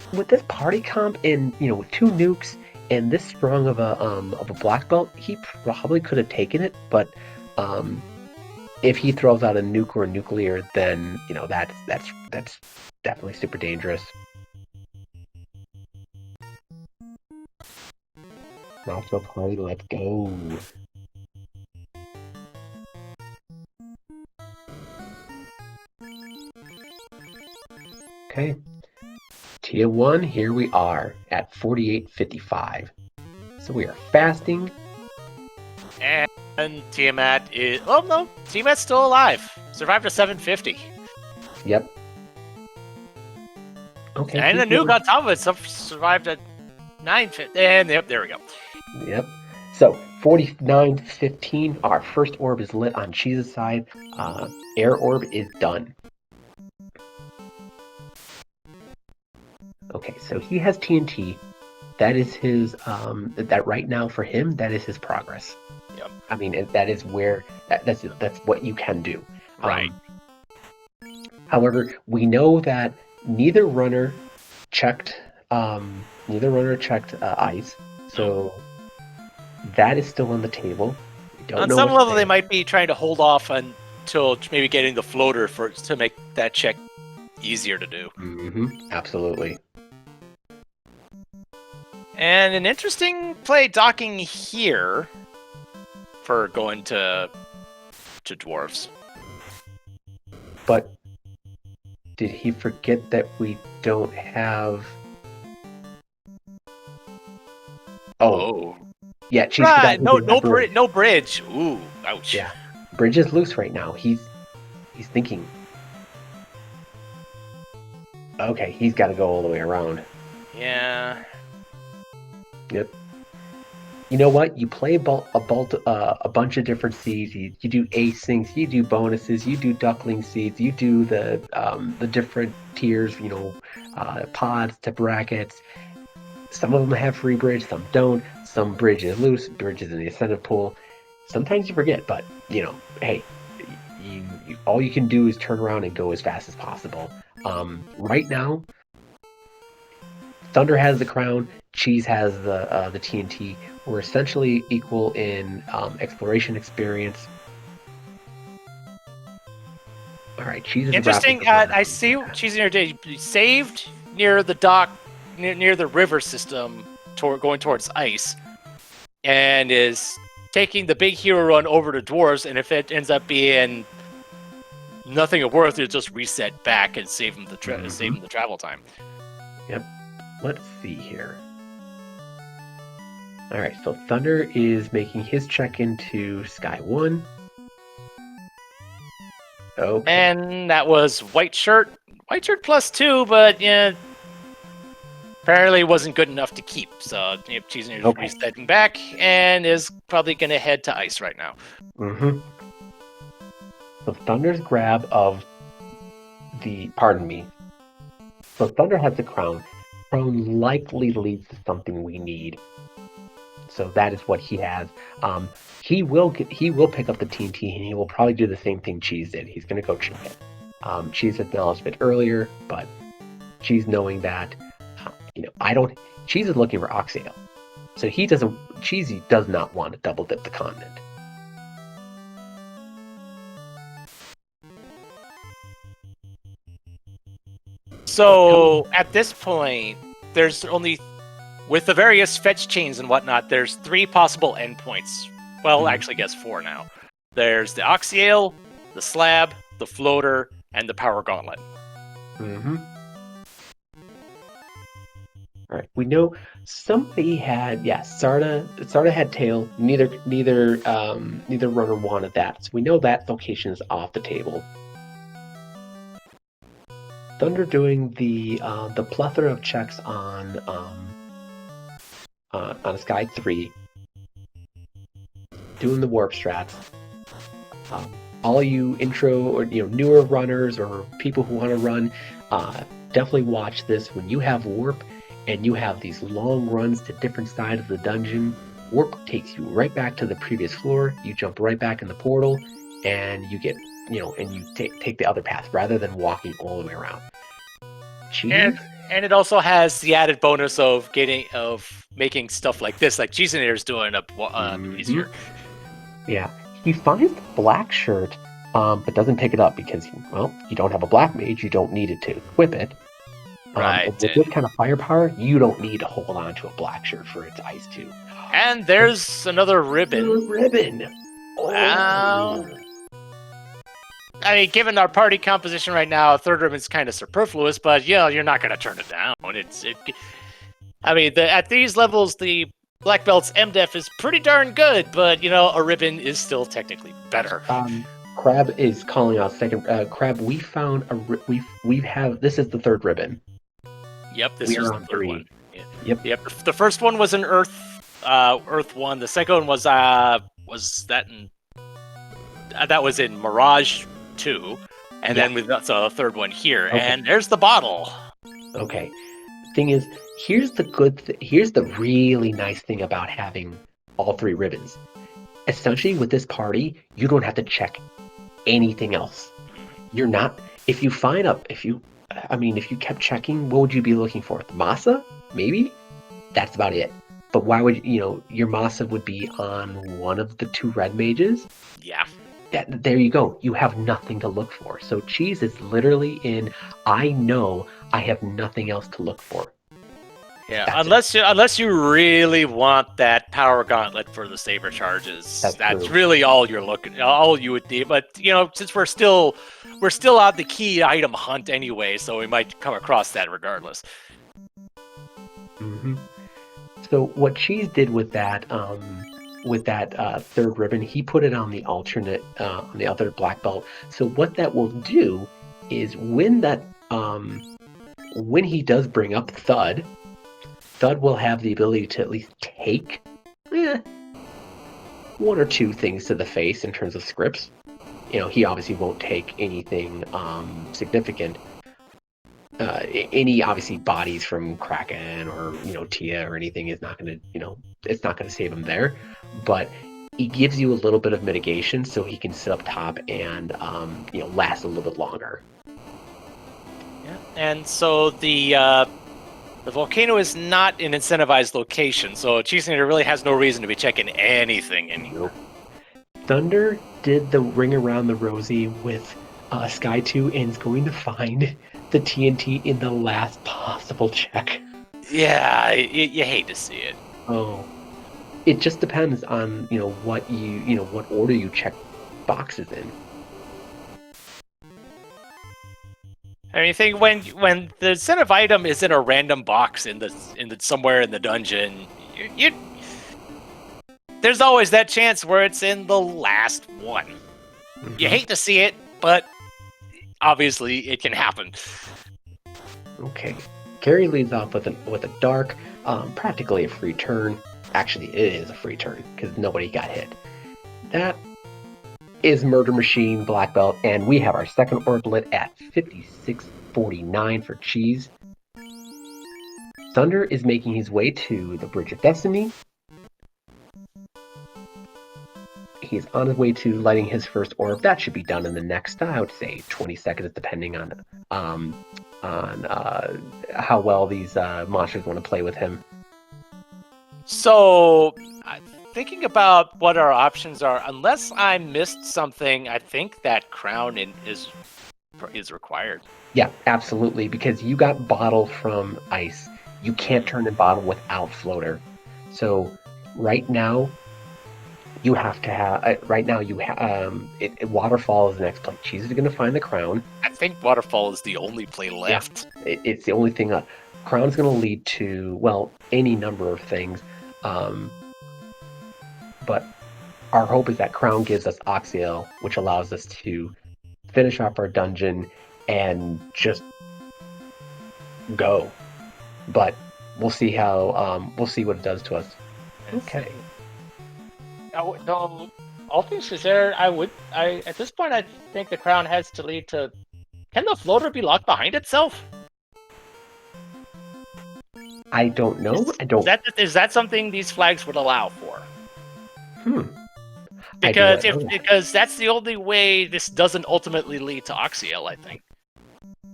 party comp and with 2 nukes and this strong of a black belt, he probably could have taken it. But if he throws out a nuke or a nuclear, then that's definitely super dangerous. Nashville party, let's go. Okay. Tier 1, here we are at 48.55. So we are fasting. And Tiamat is... Oh, no. Tiamat's still alive. Survived to 750. Yep. Okay. And the nuke on top of it survived at 950. And yep, there we go. Yep. So 49.15. Our first orb is lit on Cheese's side. Air orb is done. Okay, so he has TNT. That is his. That right now for him, that is his progress. Yep. I mean, that is where that's what you can do. Right. However, we know that neither runner checked ice, so that is still on the table. We don't on know some what's level, there. they might be trying to hold off until maybe getting the floater to make that check easier to do. Absolutely. And an interesting play docking here for going to dwarves. But did he forget that we don't have? Oh. Yeah, Cheese Right. forgot No bridge. Ooh, ouch. Yeah, bridge is loose right now. He's thinking. Okay, he's got to go all the way around. Yeah. Yep. You know what? You play a bunch of different seeds. You do acings, you do bonuses, you do duckling seeds, you do the different tiers. Pods to brackets. Some of them have free bridge, some don't. Some bridge is loose, bridge is in the incentive pool. Sometimes you forget, but hey, all you can do is turn around and go as fast as possible. Right now, Thunder has the crown, Cheese has the TNT. We're essentially equal in exploration experience. All right, Cheese is interesting. I see Cheese in your day. You saved near the dock, near the river system, going towards ice, and is taking the big hero run over to dwarves. And if it ends up being nothing of worth, you just reset back and save him the travel time. Yep. Let's see here. All right, so Thunder is making his check into Sky 1. Okay. And that was white shirt +2, but yeah, apparently wasn't good enough to keep. So Cheese is resetting back and is probably going to head to ice right now. So Thunder's grab of So Thunder has the crown. Crown likely leads to something we need. So that is what he has. He will pick up the TNT, and he will probably do the same thing Cheese did. He's going to go check it. Cheese acknowledged it earlier, but Cheese knowing that, Cheese is looking for Oxale, so Cheesy does not want to double dip the continent. So at this point, there's only, with the various fetch chains and whatnot, there's 3 possible endpoints. Well, actually, I guess 4 now. There's the Oxyale, the Slab, the Floater, and the Power Gauntlet. All right, we know somebody had Sarda had tail. Neither runner wanted that, so we know that location is off the table. Thunder doing the plethora of checks on Sky 3, doing the warp strats. All you intro or newer runners or people who want to run, definitely watch this. When you have warp and you have these long runs to different sides of the dungeon, warp takes you right back to the previous floor. You jump right back in the portal, and you get and you take the other path rather than walking all the way around. And it also has the added bonus of making stuff like this, like Cheesinator's doing easier. Yeah, he finds the black shirt, but doesn't pick it up because you don't have a black mage. You don't need it to equip it. Right. With this kind of firepower, you don't need to hold on to a black shirt for its ice too. And there's another ribbon. Oh. I mean, given our party composition right now, third ribbon's kind of superfluous, but you're not going to turn it down. At these levels, the Black Belt's MDef is pretty darn good, but a ribbon is still technically better. Crab is calling out second. Crab, we found this is the third ribbon. Yep, this is the third one. Yep. The first one was an Earth one. The second one was that was in Mirage 2, and then we've got a third one here. Okay. And there's the bottle. Okay. Thing is, here's the really nice thing about having all three ribbons. Essentially, with this party, you don't have to check anything else. You're not. If you kept checking, what would you be looking for? The Masa? Maybe? That's about it. But why would your Masa would be on one of the two red mages? Yeah. There you go. You have nothing to look for. So Cheese is literally in, I know I have nothing else to look for. Yeah, unless you really want that power gauntlet for the saber charges. That's really all you would need. But since we're still on the key item hunt anyway, so we might come across that regardless. Mm-hmm. So what Cheese did with that third ribbon, he put it on the alternate, on the other black belt. So what that will do is when he does bring up Thud will have the ability to at least take one or two things to the face in terms of scripts. He obviously won't take anything significant. Any obviously bodies from Kraken or Tia or anything is not going to it's not going to save him there, but he gives you a little bit of mitigation so he can sit up top and last a little bit longer. Yeah, and so the volcano is not an incentivized location, so Cheesinator really has no reason to be checking anything anymore. Nope. Thunder did the ring around the rosy with Sky 2 and is going to find the TNT in the last possible check. Yeah, you hate to see it. Oh, it just depends on what what order you check boxes in. I mean, think when the incentive item is in a random box in the somewhere in the dungeon, there's always that chance where it's in the last one. Mm-hmm. You hate to see it, but obviously it can happen. Okay, Gary leads off with a dark, practically a free turn. Actually, it is a free turn because nobody got hit. That is Murder Machine Black Belt, and we have our second orblet at 5649 for Cheese. Thunder is making his way to the Bridge of Destiny. He's on his way to lighting his first orb. That should be done in the next, I would say, 20 seconds, depending on how well these monsters want to play with him. So, thinking about what our options are, unless I missed something, I think that crown is required. Yeah, absolutely, because you got bottle from ice. You can't turn in bottle without floater. So right now, you have to have. Waterfall is the next play. Cheese is going to find the crown. I think Waterfall is the only play left. Yeah, it's the only thing. Crown's going to lead to any number of things. But our hope is that Crown gives us Oxiel, which allows us to finish off our dungeon and just go. But we'll see we'll see what it does to us. Okay. No, all things considered, at this point, I think the crown has to lead to. Can the floater be locked behind itself? I don't know. Is that something these flags would allow for? Because that's the only way this doesn't ultimately lead to Oxiel, I think.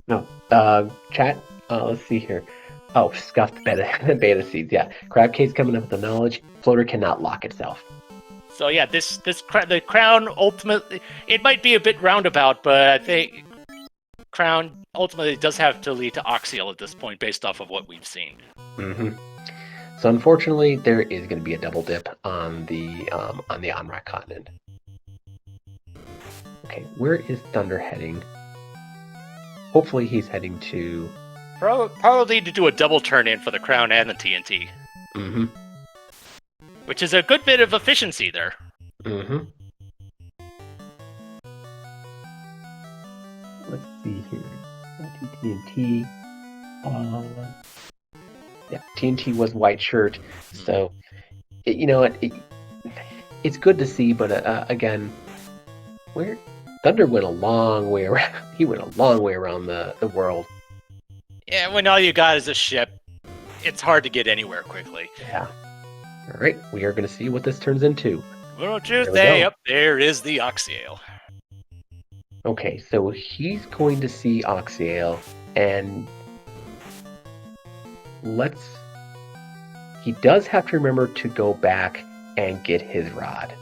No. Chat. Let's see here. Oh, scuffed beta seeds. Yeah. Crab Cave's coming up with the knowledge. Floater cannot lock itself. So yeah, the crown ultimately, it might be a bit roundabout, but I think crown ultimately does have to lead to Oxiel at this point, based off of what we've seen. Mm-hmm. So unfortunately, there is going to be a double dip on the Onrak continent. Okay, where is Thunder heading? Hopefully, he's heading to. Probably to do a double turn in for the crown and the TNT. Mm-hmm. Which is a good bit of efficiency there. Mm-hmm. Let's see here. TNT. Yeah, TNT was white shirt, so it's good to see. But again, where Thunder went a long way around. He went a long way around the world. Yeah, when all you got is a ship, it's hard to get anywhere quickly. Yeah. All right, we are going to see what this turns into. Well, Tuesday, up there is the Oxiale. Okay, so he's going to see Oxiale, and he does have to remember to go back and get his rod.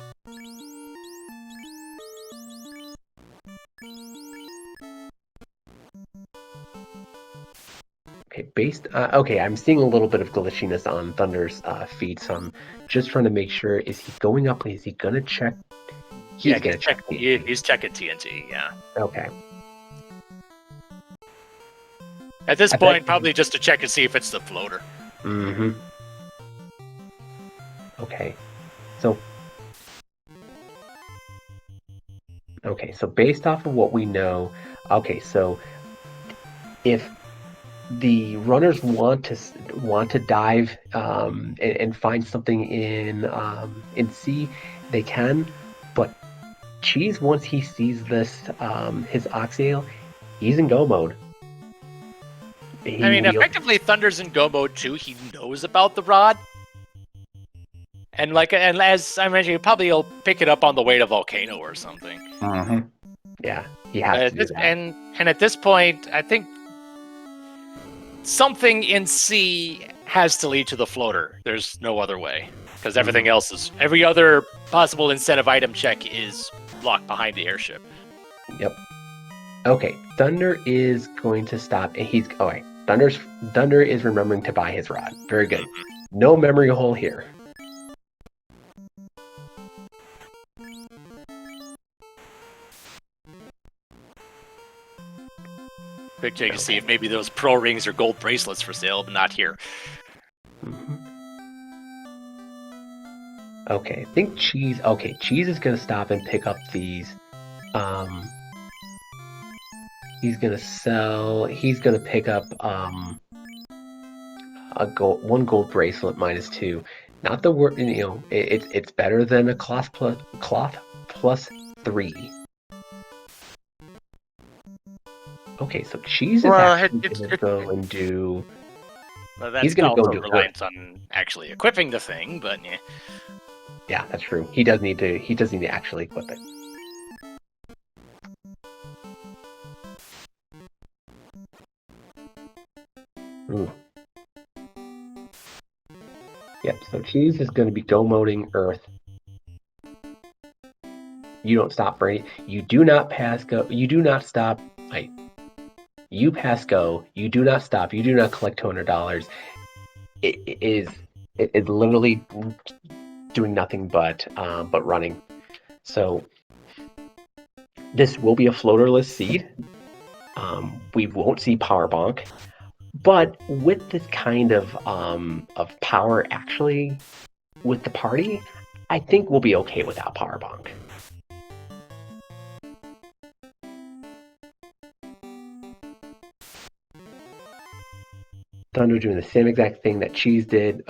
Okay, I'm seeing a little bit of glitchiness on Thunder's feed, so I'm just trying to make sure, is he going up? Is he going to check? He's going to check. He's checking TNT, yeah. Okay. At this point, probably just to check and see if it's the floater. Mm-hmm. Okay. So based off of what we know, so if the runners want to dive and find something in C, they can, but Cheese, once he sees this his Oxiale, he's in go mode. Effectively, Thunder's in go mode too. He knows about the rod, and as I mentioned, he'll pick it up on the way to Volcano or something. Mm-hmm. Yeah, he has to do that. And at this point, I think something in C has to lead to the floater. There's no other way, because everything else is, every other possible incentive item check is locked behind the airship. Yep. Okay, Thunder is going to stop, and Thunder is remembering to buy his rod. Very good. No memory hole here. Quick check to see if maybe those pro rings or gold bracelets for sale, but not here. Mm-hmm. Okay, I think Cheese. Okay, Cheese is gonna stop and pick up these. He's gonna sell. He's gonna pick up one gold bracelet -2. Not the word. It's better than a cloth plus 3. Okay, so Cheese is actually gonna go and do. Well, that's also reliant on actually equipping the thing, but yeah. Yeah, that's true. He does need to actually equip it. Ooh. Yep, so Cheese is going to be go-moding Earth. You don't stop, Brady. You do not pass go. You do not stop. Wait. You pass go. You do not stop. You do not collect $200. It is literally doing nothing but running. So this will be a floaterless seed. We won't see power bonk, but with this kind of power, actually, with the party, I think we'll be okay without power bonk. Thunder doing the same exact thing that Cheese did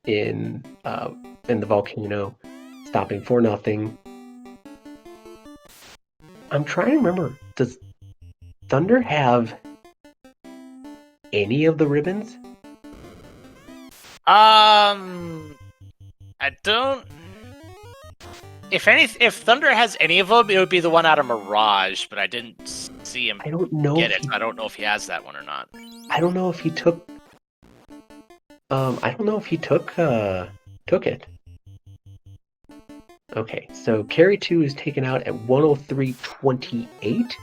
in the volcano, stopping for nothing. I'm trying to remember. Does Thunder have any of the ribbons? I don't. If Thunder has any of them, it would be the one out of Mirage, but I didn't see him I don't know. get it. I don't know if he has that one or not. I don't know if he took. I don't know if he took it. Okay, so Carry 2 is taken out at 103.28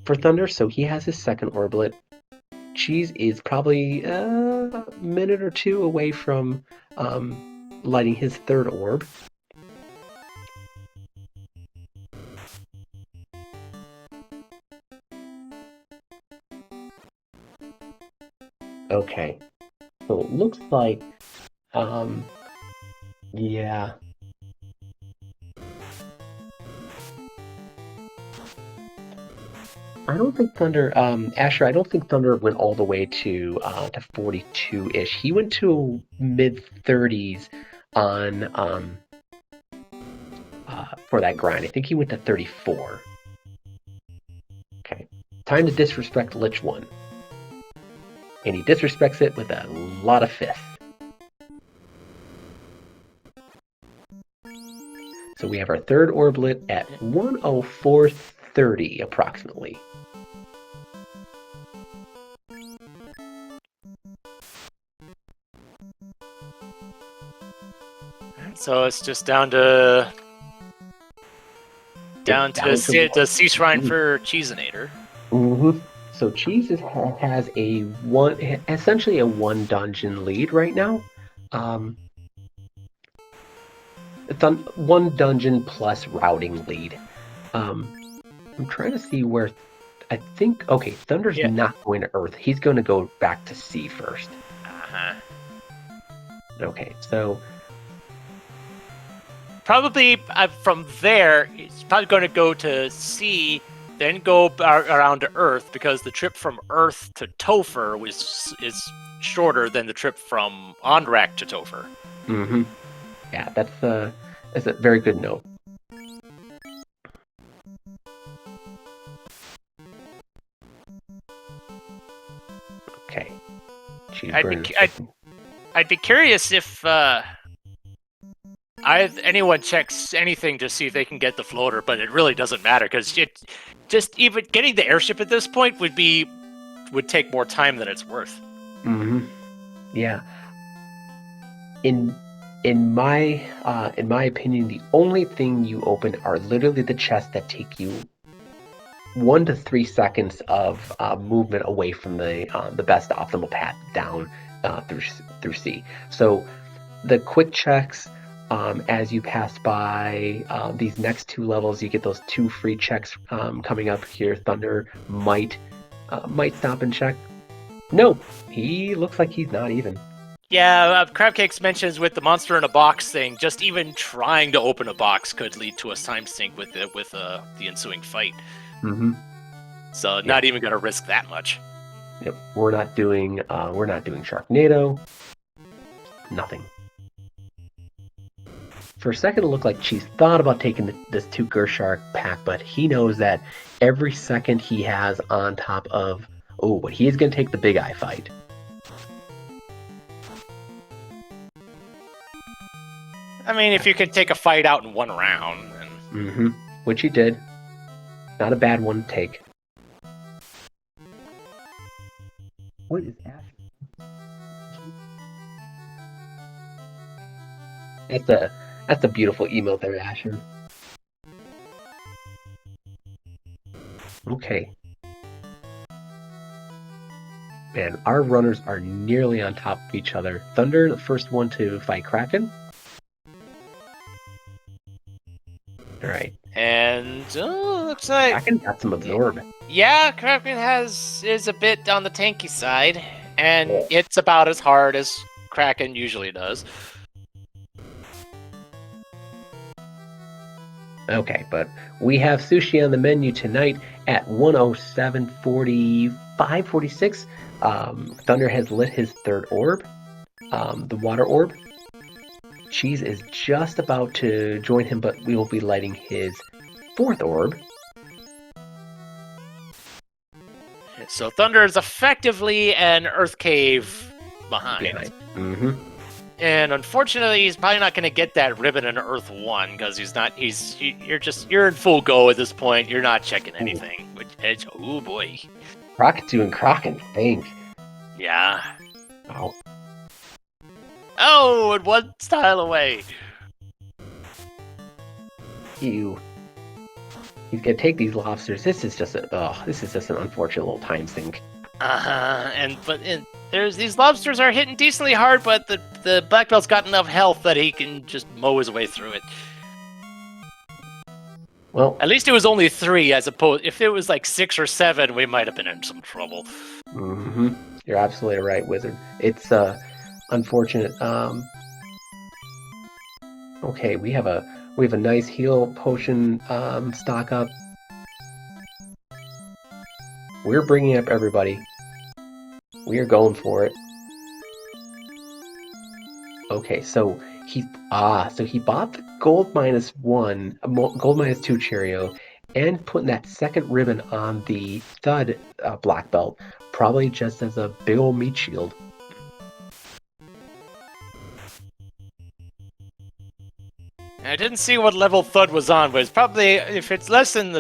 for Thunder, so he has his second orblet. Cheese is probably a minute or two away from lighting his third orb. Okay, so it looks like, yeah. I don't think Thunder, Asher, I don't think Thunder went all the way to 42-ish. He went to mid-30s on for that grind. I think he went to 34. Okay, time to disrespect Lich 1. And he disrespects it with a lot of fifth. So we have our third orblet at 104.30 approximately. So it's just down to the Sea Shrine for Cheeseinator. Mm-hmm. So Cheese has essentially a one dungeon lead right now. It's on one dungeon plus routing lead. I'm trying to see where. I think Thunder's not going to Earth. He's going to go back to Sea first. Okay, so probably from there, he's probably going to go to Sea, then go around to Earth, because the trip from Earth to Topher is shorter than the trip from Onrak to Topher. Mm-hmm. Yeah, that's a very good note. Okay. I'd be curious if anyone checks anything to see if they can get the floater, but it really doesn't matter, because just even getting the airship at this point would take more time than it's worth. Mm-hmm. Yeah. In my opinion, the only thing you open are literally the chests that take you 1 to 3 seconds of movement away from the best optimal path down through sea. So the quick checks, as you pass by these next 2 levels, you get those 2 free checks coming up here. Thunder might stop and check. No, he looks like he's not even. Yeah, Crabcakes mentions with the monster in a box thing, just even trying to open a box could lead to a time sink with the ensuing fight. Mm-hmm. So not even going to risk that much. Yep, we're not doing Sharknado. Nothing. For a second, it looked like Cheese thought about taking this 2 Gershark pack, but he knows that every second he has on top of but he is going to take the Big Eye fight. I mean, if you can take a fight out in 1 round, then... Mm-hmm. Which he did. Not a bad one to take. What is that? That's a beautiful email there, Asher. Okay. Man, our runners are nearly on top of each other. Thunder, the first one to fight Kraken. Alright. And looks like Kraken got some absorb. Yeah, Kraken is a bit on the tanky side, and it's about as hard as Kraken usually does. Okay, but we have sushi on the menu tonight at 107.45, 46, Thunder has lit his third orb, the water orb. Cheese is just about to join him, but we will be lighting his fourth orb. So Thunder is effectively an Earth Cave behind. Mm-hmm. And unfortunately, he's probably not going to get that ribbon in Earth 1 because you're in full go at this point. You're not checking anything. Oh boy. Crockett doing Crocken, think. Yeah. Wow. Oh, and one style away. He's gonna take these lobsters. This is just an unfortunate little time sink. There's these lobsters are hitting decently hard, but the black belt's got enough health that he can just mow his way through it. Well, at least it was only 3, as opposed if it was like 6 or 7, we might have been in some trouble. Mm-hmm. You're absolutely right, Wizard. It's unfortunate. Okay, we have a nice heal potion stock up. We're bringing up everybody. We are going for it. Okay, so he bought the gold -1, gold -2 Cheerio, and putting that second ribbon on the Thud black belt, probably just as a big old meat shield. I didn't see what level Thud was on, but it's probably, if it's less than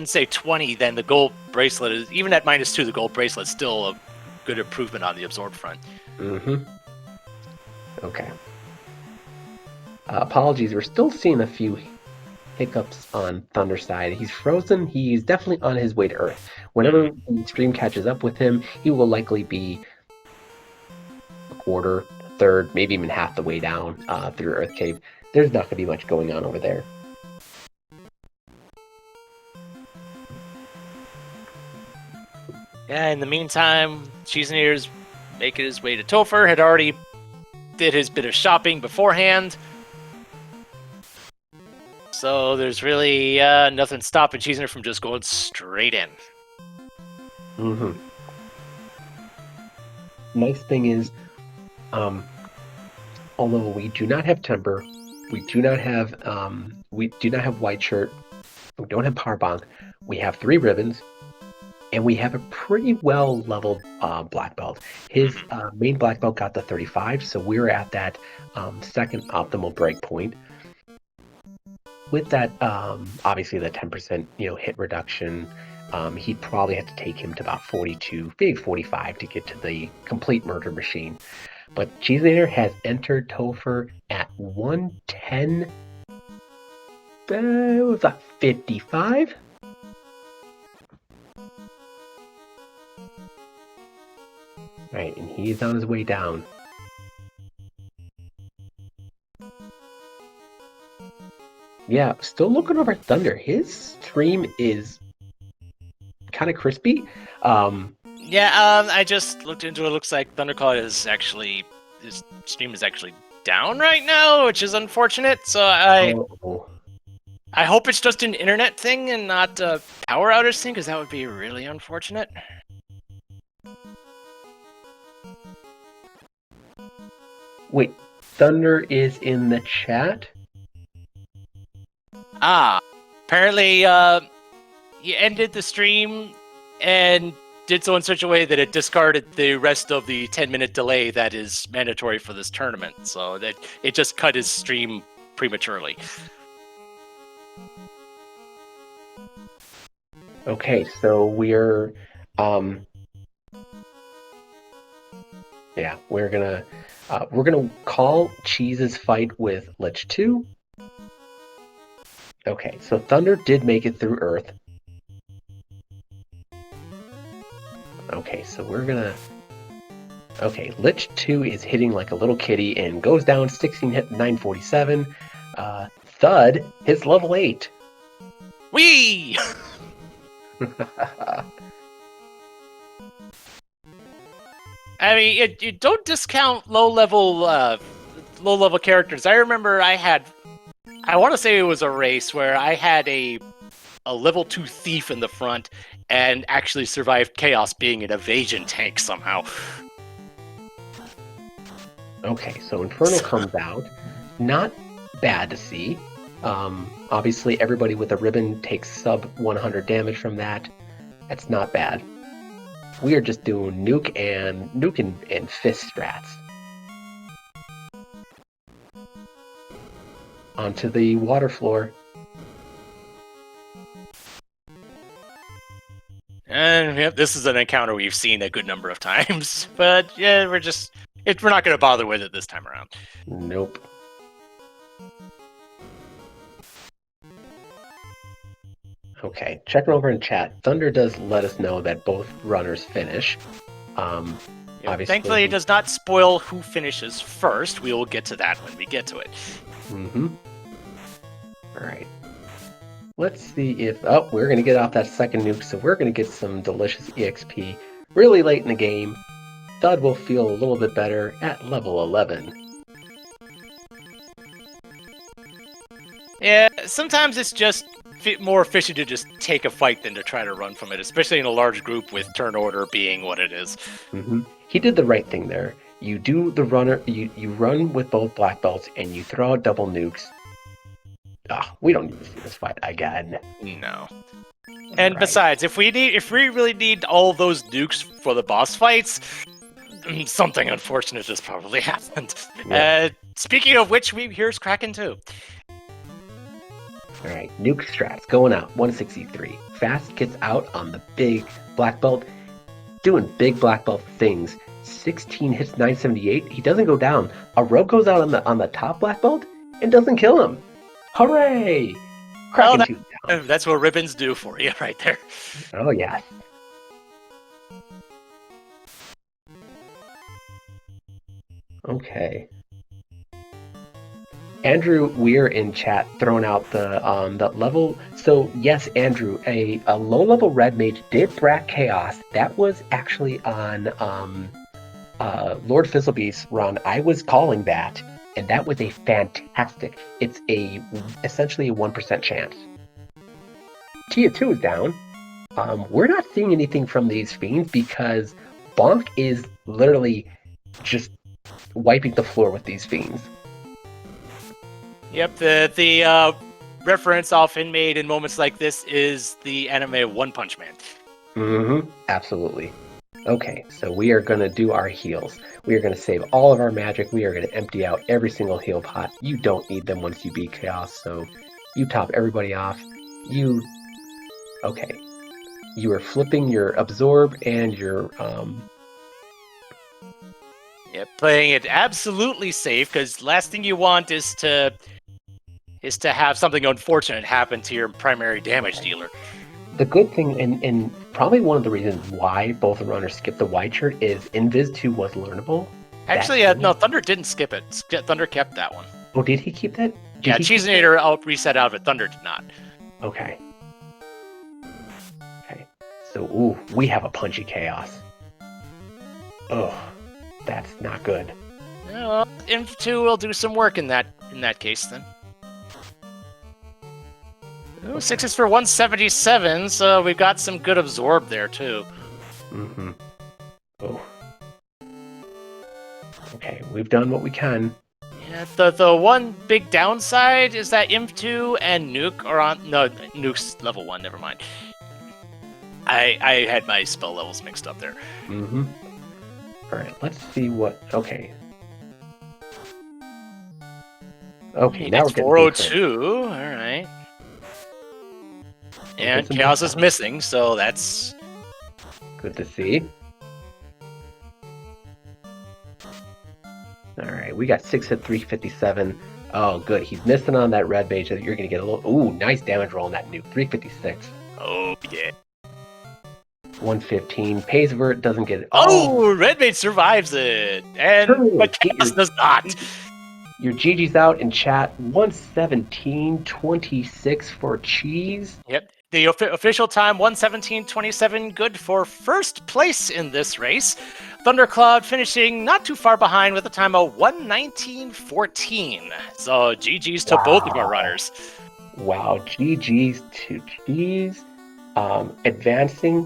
say 20, then the gold bracelet is, even at -2, the gold bracelet is still a good improvement on the absorb front. Mm-hmm. Okay. Apologies, we're still seeing a few hiccups on Thunder's side. He's frozen. He's definitely on his way to Earth. Whenever the stream catches up with him, he will likely be a quarter, a third, maybe even half the way down through Earth Cave. There's not going to be much going on over there. Yeah, in the meantime, Cheeseneer's making his way to Topher, had already did his bit of shopping beforehand. So there's really nothing stopping Cheeseneer from just going straight in. Mm-hmm. Nice thing is, although we do not have Temper, we do not have White Shirt, we don't have Power Bomb, we have 3 ribbons, and we have a pretty well leveled black belt. His main black belt got the 35, so we were at that second optimal break point. With that, obviously the 10% hit reduction, he'd probably have to take him to about 42, maybe 45 to get to the complete murder machine. But Cheesenator has entered Topher at 110. Was that 55? Right, and he is on his way down. Yeah, still looking over Thunder. His stream is kind of crispy. I just looked into it. Looks like Thunderclaw is actually, his stream is actually down right now, which is unfortunate. So I hope it's just an internet thing and not a power outage thing, because that would be really unfortunate. Wait, Thunder is in the chat? Apparently, he ended the stream and did so in such a way that it discarded the rest of the 10-minute delay that is mandatory for this tournament. So that it just cut his stream prematurely. Okay, so we're we're gonna call Cheese's fight with Lich 2. Okay, so Thunder did make it through Earth. Okay, so we're gonna... Okay, Lich 2 is hitting like a little kitty and goes down 16 hit 947. Thud hits level 8. Whee! I mean, you don't discount low-level characters. I remember I want to say it was a race where I had a a level 2 thief in the front and actually survived Chaos being an evasion tank somehow. Okay, so Inferno comes out. Not bad to see. Obviously, everybody with a ribbon takes sub 100 damage from that. That's not bad. We are just doing nuke and fist strats. Onto the water floor. And yep, this is an encounter we've seen a good number of times, but yeah, we're not going to bother with it this time around. Nope. Okay, checking over in chat. Thunder does let us know that both runners finish. Obviously, thankfully, it does not spoil who finishes first. We will get to that when we get to it. Mm-hmm. All right. Let's see if... Oh, we're going to get off that second nuke, so we're going to get some delicious EXP really late in the game. Thud will feel a little bit better at level 11. Yeah, sometimes it's just more efficient to just take a fight than to try to run from it, especially in a large group with turn order being what it is. Mm-hmm. He did the right thing there. You do the runner, you run with both black belts, and you throw out double nukes. We don't need to see this fight again. No. And besides, if we really need all those nukes for the boss fights, something unfortunate has probably happened. Yeah. Speaking of which, here's Kraken 2. Alright, nuke strats going out, 163. Fast gets out on the big black belt, doing big black belt things. 16 hits 978. He doesn't go down. A rogue goes out on the top black belt and doesn't kill him. Hooray! Kraken 2 down. That's what ribbons do for you right there. Oh yeah. Okay. Andrew Weir in chat throwing out the level. So yes, Andrew, a low level red mage did Brat Chaos. That was actually on Lord Fizzlebeast's run. I was calling that, and that was a fantastic. It's essentially a 1% chance. Tia 2 is down. We're not seeing anything from these fiends because Bonk is literally just wiping the floor with these fiends. Yep, the reference often made in moments like this is the anime One Punch Man. Mm-hmm. Absolutely. Okay, so we are going to do our heals. We are going to save all of our magic. We are going to empty out every single heal pot. You don't need them once you beat Chaos, so you top everybody off. Okay. You are flipping your Absorb and your... Yeah, playing it absolutely safe, because last thing you want is to have something unfortunate happen to your primary damage dealer. The good thing, and probably one of the reasons why both the runners skipped the white shirt, is Invis 2 was learnable. Actually, no, Thunder didn't skip it. Thunder kept that one. Oh, did he keep that? Yeah, Cheeseinator reset out of it. Thunder did not. Okay. Okay. So, ooh, we have a punchy Chaos. Oh, that's not good. Yeah, well, Inf 2 will do some work in that case then. Ooh, 6s for 177, so we've got some good absorb there too. Mm-hmm. Oh. Okay, we've done what we can. Yeah, the one big downside is that Imp 2 and Nuke are on... No, Nuke's level 1, never mind. I had my spell levels mixed up there. Mm-hmm. Alright, let's see what... Okay. Okay, now we're getting 402, alright. And Chaos is missing, so that's... good to see. Alright, we got 6 hit 357. Oh, good. He's missing on that red mage. You're going to get a little... Ooh, nice damage roll on that nuke. 356. Oh, yeah. 115. Pays where it doesn't get it. Oh, red mage survives it! But Chaos does not! Your GG's out in chat. 117.26 for Cheese. Yep. The official time, 117.27, good for first place in this race. Thundercloud finishing not too far behind with a time of 119.14. So GG's to both of our runners. Wow, GG's to Cheese. Advancing.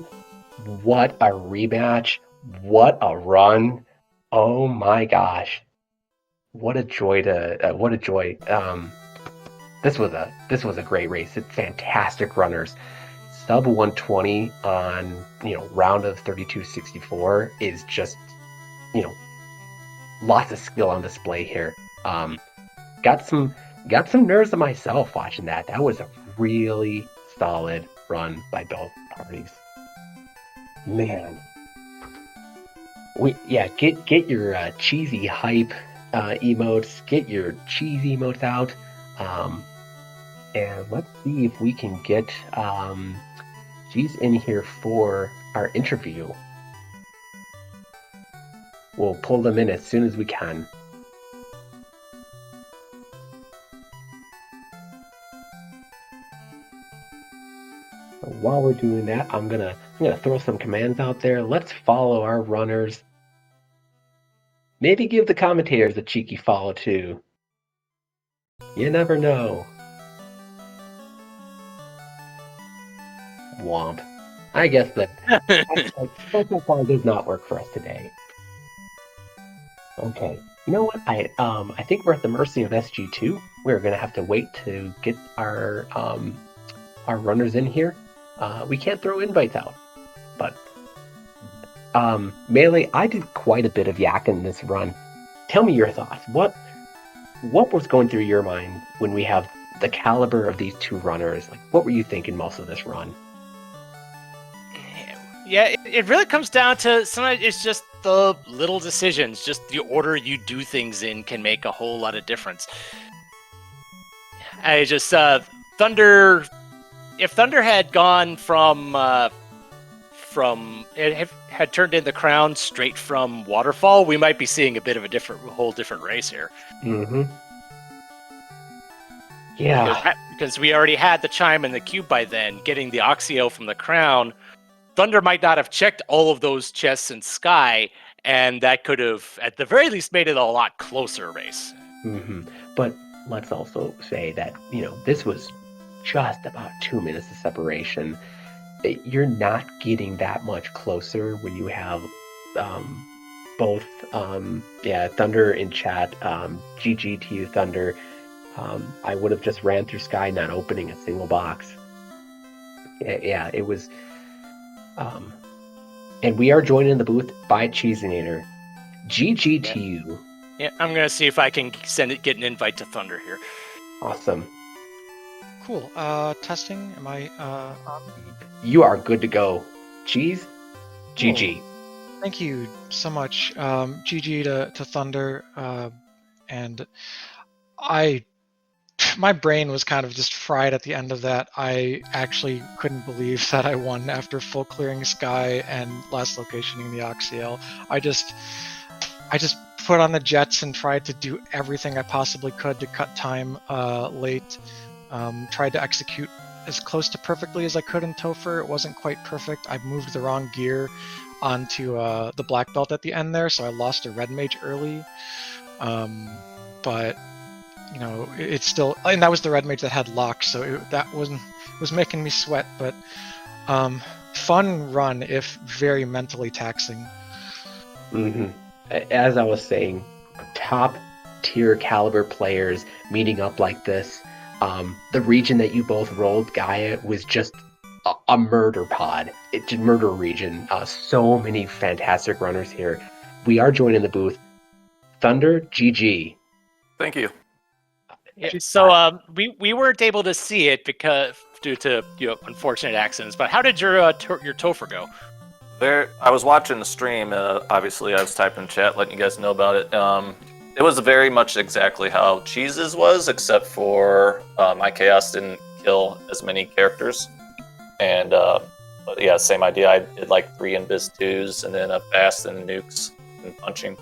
What a rematch. What a run. Oh my gosh. What a joy to what a joy. This was a great race. It's fantastic runners. Sub 120 on, round of 32.64 is just, you know, lots of skill on display here. Got some nerves of myself watching that. That was a really solid run by both parties. Man, get your cheesy hype emotes, get your cheese emotes out, and let's see if we can get G's in here for our interview. We'll pull them in as soon as we can. So while we're doing that, I'm gonna throw some commands out there. Let's follow our runners. Maybe give the commentators a cheeky follow too. You never know. Womp. I guess that protocol does not work for us today. Okay. You know what? I think we're at the mercy of SG2. We're gonna have to wait to get our runners in here. We can't throw invites out, but Melee, I did quite a bit of yakking this run. Tell me your thoughts. What was going through your mind when we have the caliber of these two runners? Like, what were you thinking most of this run? Yeah, it really comes down to sometimes it's just the little decisions, just the order you do things in can make a whole lot of difference. I just Thunder. If Thunder had gone from it had turned in the crown straight from Waterfall, we might be seeing a bit of a whole different race here. Mm-hmm. Yeah, because we already had the chime and the cube by then. Getting the Oxio from the crown, Thunder might not have checked all of those chests in Sky, and that could have, at the very least, made it a lot closer race. Mm-hmm. But let's also say that this was just about 2 minutes of separation. You're not getting that much closer when you have both Thunder in chat. GG to you, Thunder. I would have just ran through Sky, not opening a single box. Yeah, it was and we are joined in the booth by Cheesinator. GG to you. Yeah, I'm gonna see if I can get an invite to Thunder here. Awesome. Cool. Testing. Am I on? You are good to go. Cheese. GG. Thank you so much. GG to Thunder. And my brain was kind of just fried at the end of that. I actually couldn't believe that I won after full clearing Sky and last locationing the Oxiel. I just put on the jets and tried to do everything I possibly could to cut time late. Tried to execute as close to perfectly as I could in Topher. It wasn't quite perfect. I moved the wrong gear onto the black belt at the end there, so I lost a red mage early. But it's still, and that was the red mage that had lock, so that was making me sweat. But fun run, if very mentally taxing. Mm-hmm. As I was saying, top tier caliber players meeting up like this. The region that you both rolled, Gaia, was just a murder pod. It's a murder region. So many fantastic runners here. We are joining the booth. Thunder, GG. Thank you. Yeah, so we weren't able to see it because due to unfortunate accidents. But how did your Topher go? I was watching the stream. Obviously, I was typing in chat, letting you guys know about it. It was very much exactly how Cheese's was, except for my Chaos didn't kill as many characters. And, but yeah, same idea. I did like 3 Invis 2s and then a fast and nukes and punching.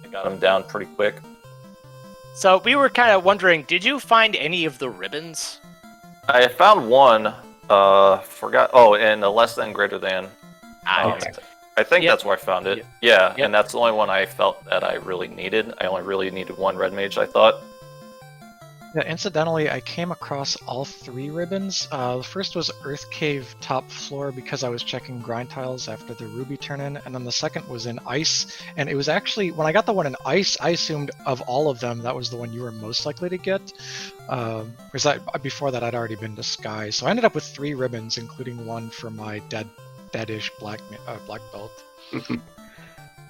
I got them down pretty quick. So we were kind of wondering, did you find any of the ribbons? I found one, forgot, and a less than greater than. Okay. I think that's where I found it. Yeah, Yep. And that's the only one I felt that I really needed. I only really needed one red mage, I thought. Yeah, incidentally, I came across all 3 ribbons. The first was Earth Cave top floor because I was checking grind tiles after the Ruby turn-in, and then the second was in Ice. And it was actually, when I got the one in Ice, I assumed of all of them, that was the one you were most likely to get. Because before that, I'd already been to Sky. So I ended up with 3 ribbons, including one for my deadish black belt.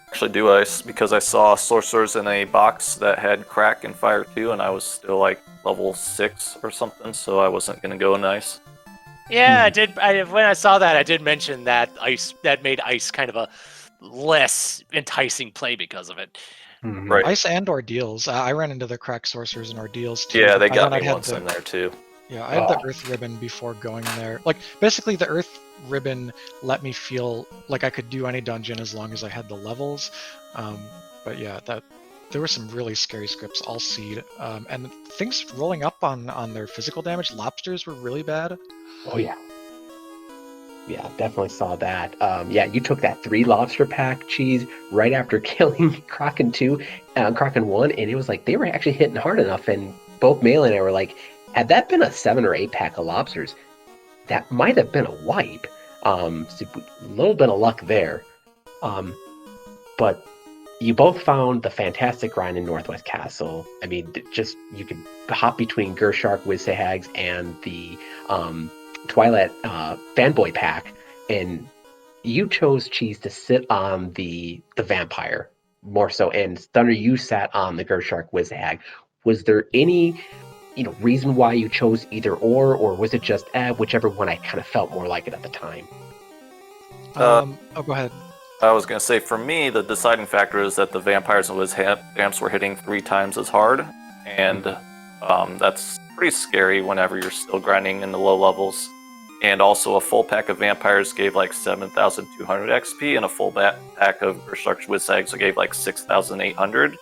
Actually do ice because I saw sorcerers in a box that had crack and fire too, and I was still like level 6 or something, so I wasn't gonna go in ice. Yeah, I did. When I saw that, I did mention that that made ice kind of a less enticing play because of it. Mhm. Right. Ice and Ordeals. I ran into the crack sorcerers and Ordeals too. Yeah, but they by got then me I'd had once in there too. Yeah, I had the Oh. Earth ribbon before going there. Like, basically, the Earth ribbon let me feel like I could do any dungeon as long as I had the levels. But yeah, there were some really scary scripts, all seed, and things rolling up on their physical damage. Lobsters were really bad. Oh yeah. Yeah, definitely saw that. Yeah, you took that 3 lobster pack cheese right after killing Kraken 2, Kraken 1, and it was like they were actually hitting hard enough. And both Melee and I were like, had that been a 7 or 8 pack of lobsters, that might have been a wipe. So a little bit of luck there. But you both found the fantastic grind in Northwest Castle. I mean, just you could hop between Gershark, Wizhags, and the Twilight fanboy pack, and you chose Cheese to sit on the vampire more so, and Thunder, you sat on the Gershark Wizhag. Was there any reason why you chose either or was it just whichever one I kind of felt more like it at the time? Oh, go ahead. I was gonna say, for me, the deciding factor is that the vampires and Wizhamps were hitting 3 times as hard, and that's pretty scary whenever you're still grinding in the low levels. And also, a full pack of vampires gave like 7,200 XP, and a full pack of Gershark's Wizhags gave like 6,800.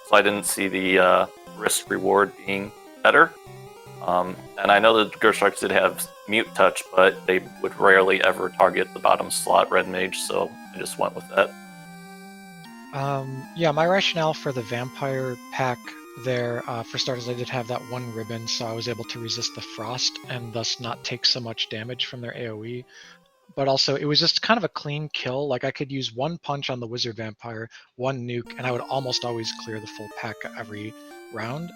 So I didn't see the risk reward being better. And I know that Gersharks did have Mute Touch, but they would rarely ever target the bottom slot Red Mage, so I just went with that. Yeah, my rationale for the vampire pack there, for starters, I did have that 1 ribbon, so I was able to resist the frost and thus not take so much damage from their AoE. But also, it was just kind of a clean kill. Like, I could use 1 punch on the wizard vampire, 1 nuke, and I would almost always clear the full pack every round.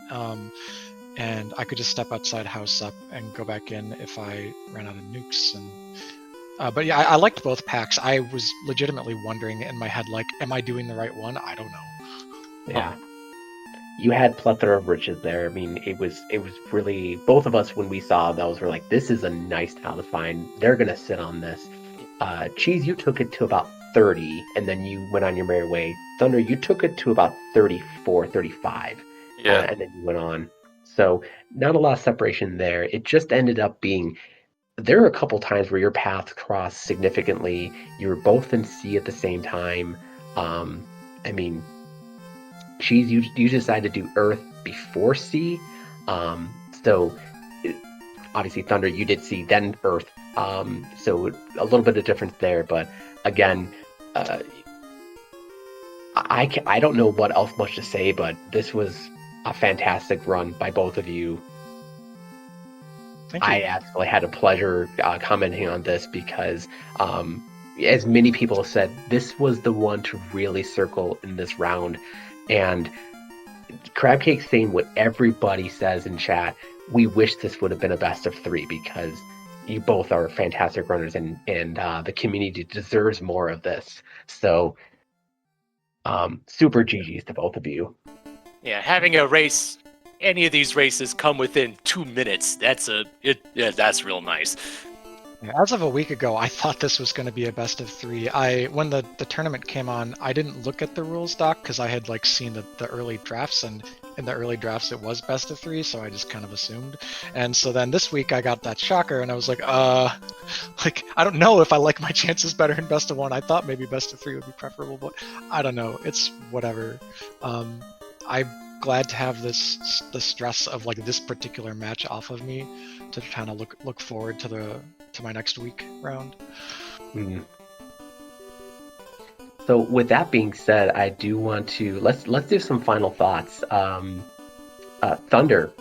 And I could just step outside, house up, and go back in if I ran out of nukes. And but yeah, I liked both packs. I was legitimately wondering in my head, like, am I doing the right one? I don't know. Yeah. You had plethora of riches there. I mean, it was really, both of us when we saw those were like, this is a nice tile to find. They're gonna sit on this. Cheese, you took it to about 30, and then you went on your merry way. Thunder, you took it to about 34, 35. Yeah. And then you went on. So not a lot of separation there. It just ended up being, there were a couple times where your paths crossed significantly. You were both in C at the same time. I mean, Cheese, you decided to do Earth before C. So obviously Thunder, you did C, then Earth. So a little bit of difference there, but again, I don't know what else much to say, but this was a fantastic run by both of you. Thank you. I actually had a pleasure commenting on this because, as many people have said, this was the one to really circle in this round. And Crabcake saying what everybody says in chat, we wish this would have been a best of 3 because you both are fantastic runners, and the community deserves more of this. So, super GGs to both of you. Yeah, having a race, any of these races come within 2 minutes. That's real nice. Yeah, as of a week ago, I thought this was going to be a best of 3. When the tournament came on, I didn't look at the rules doc because I had seen the early drafts, and in the early drafts it was best of 3, so I just kind of assumed. And so then this week I got that shocker, and I was like, I don't know if I like my chances better in best of 1. I thought maybe best of 3 would be preferable, but I don't know. It's whatever. I'm glad to have the stress of this particular match off of me to kind of look forward to my next week round. Mm-hmm. So with that being said, I do want to let's do some final thoughts. Thunder,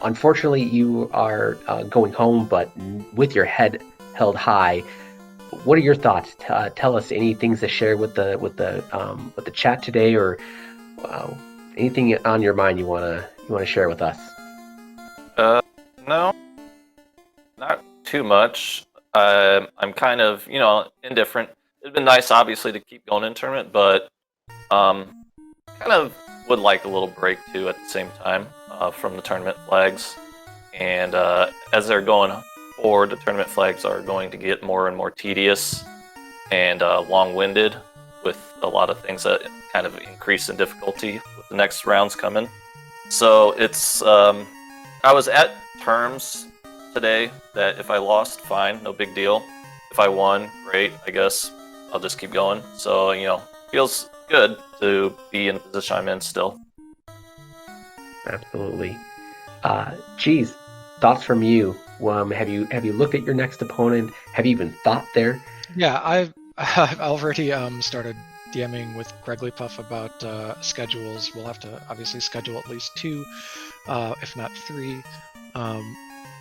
unfortunately, you are going home, but with your head held high. What are your thoughts? Tell us any things to share with the chat today, or anything on your mind you wanna share with us. No, not too much. I'm kind of, indifferent. It'd been nice, obviously, to keep going in tournament, but kind of would like a little break too at the same time from the tournament flags. And as they're going forward, the tournament flags are going to get more and more tedious and long-winded, with a lot of things that kind of increase in difficulty with the next rounds coming. So it's I was at terms today that if I lost, fine, no big deal. If I won, great, I guess I'll just keep going. So, feels good to be in the position I'm in still. Absolutely. Geez, thoughts from you. Have you looked at your next opponent? Have you even thought there? Yeah, I've already started DMing with Gregglypuff about schedules. We'll have to obviously schedule at least 2, if not 3.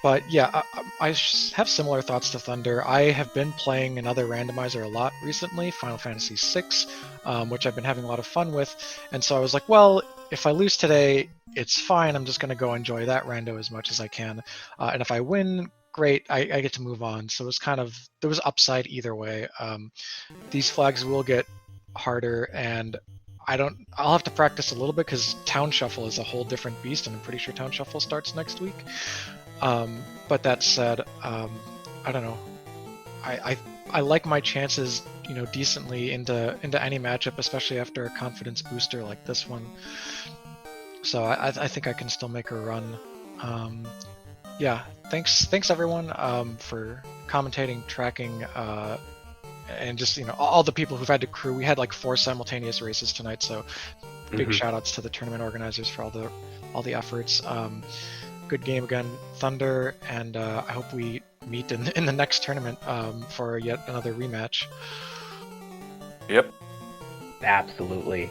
But yeah, I have similar thoughts to Thunder. I have been playing another randomizer a lot recently, Final Fantasy VI, which I've been having a lot of fun with. And so I was like, well, if I lose today, it's fine. I'm just going to go enjoy that rando as much as I can. And if I win, great, I get to move on. So it was there was upside either way. These flags will get harder, and I'll have to practice a little bit because Town Shuffle is a whole different beast, and I'm pretty sure Town Shuffle starts next week. But that said, I don't know. I like my chances, decently into any matchup, especially after a confidence booster like this one. So I think I can still make a run. Yeah, thanks everyone for commentating, tracking, and just all the people who've had to crew. We had like 4 simultaneous races tonight, so big shout outs to the tournament organizers for all the efforts. Good game again, Thunder, and I hope we meet in the next tournament for yet another rematch. Yep. Absolutely.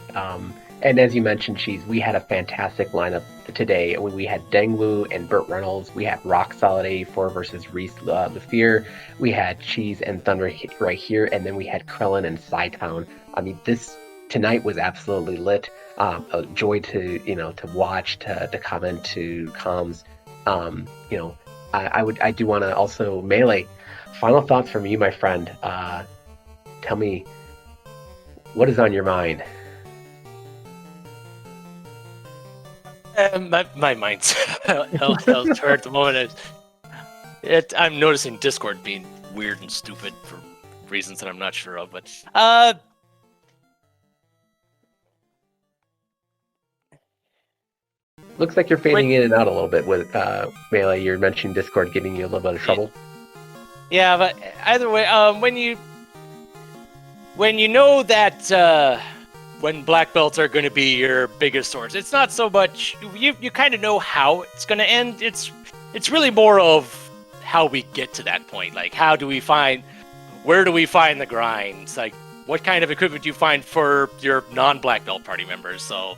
And as you mentioned, Cheese, we had a fantastic lineup today. We had Denglu and Burt Reynolds. We had Rock Solid 84 versus Reese LaFear. We had Cheese and Thunder right here, and then we had Krellin and Psytown. I mean, this tonight was absolutely lit. A joy to to watch, to comment, to comms. I do want to also Melee. Final thoughts from you, my friend. Tell me, what is on your mind? My mind's held at the moment. I'm noticing Discord being weird and stupid for reasons that I'm not sure of, but looks like you're fading in and out a little bit with Melee. You're mentioning Discord giving you a little bit of trouble. Yeah, but either way, when you know that when black belts are going to be your biggest source, it's not so much you kind of know how it's going to end. It's really more of how we get to that point. Like, where do we find the grinds? Like, what kind of equipment do you find for your non-black belt party members? So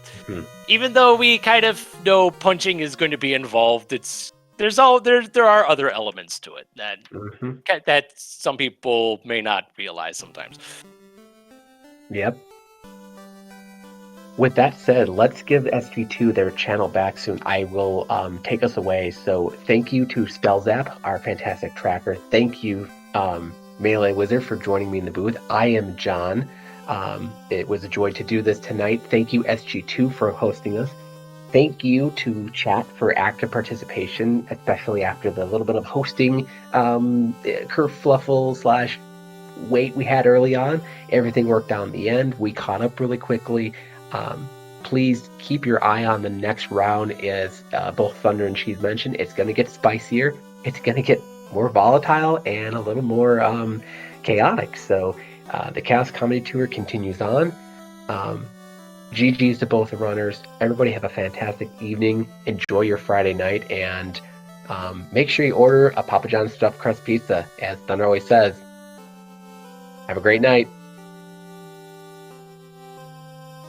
even though we kind of know punching is going to be involved, there are other elements to it that some people may not realize sometimes. Yep. With that said, let's give SG2 their channel back soon. I will take us away. So thank you to Spellzap, our fantastic tracker. Thank you, Melee Wizard, for joining me in the booth. I am John. It was a joy to do this tonight. Thank you, SG2, for hosting us. Thank you to chat for active participation, especially after the little bit of hosting kerfluffle / wait we had early on. Everything worked out in the end. We caught up really quickly. Please keep your eye on the next round. As both Thunder and Cheese mentioned, it's going to get spicier. It's going to get more volatile and a little more chaotic. So the Chaos Comedy Tour continues on. GG's to both the runners. Everybody have a fantastic evening. Enjoy your Friday night, and make sure you order a Papa John's stuffed crust pizza. As Thunder always says, have a great night.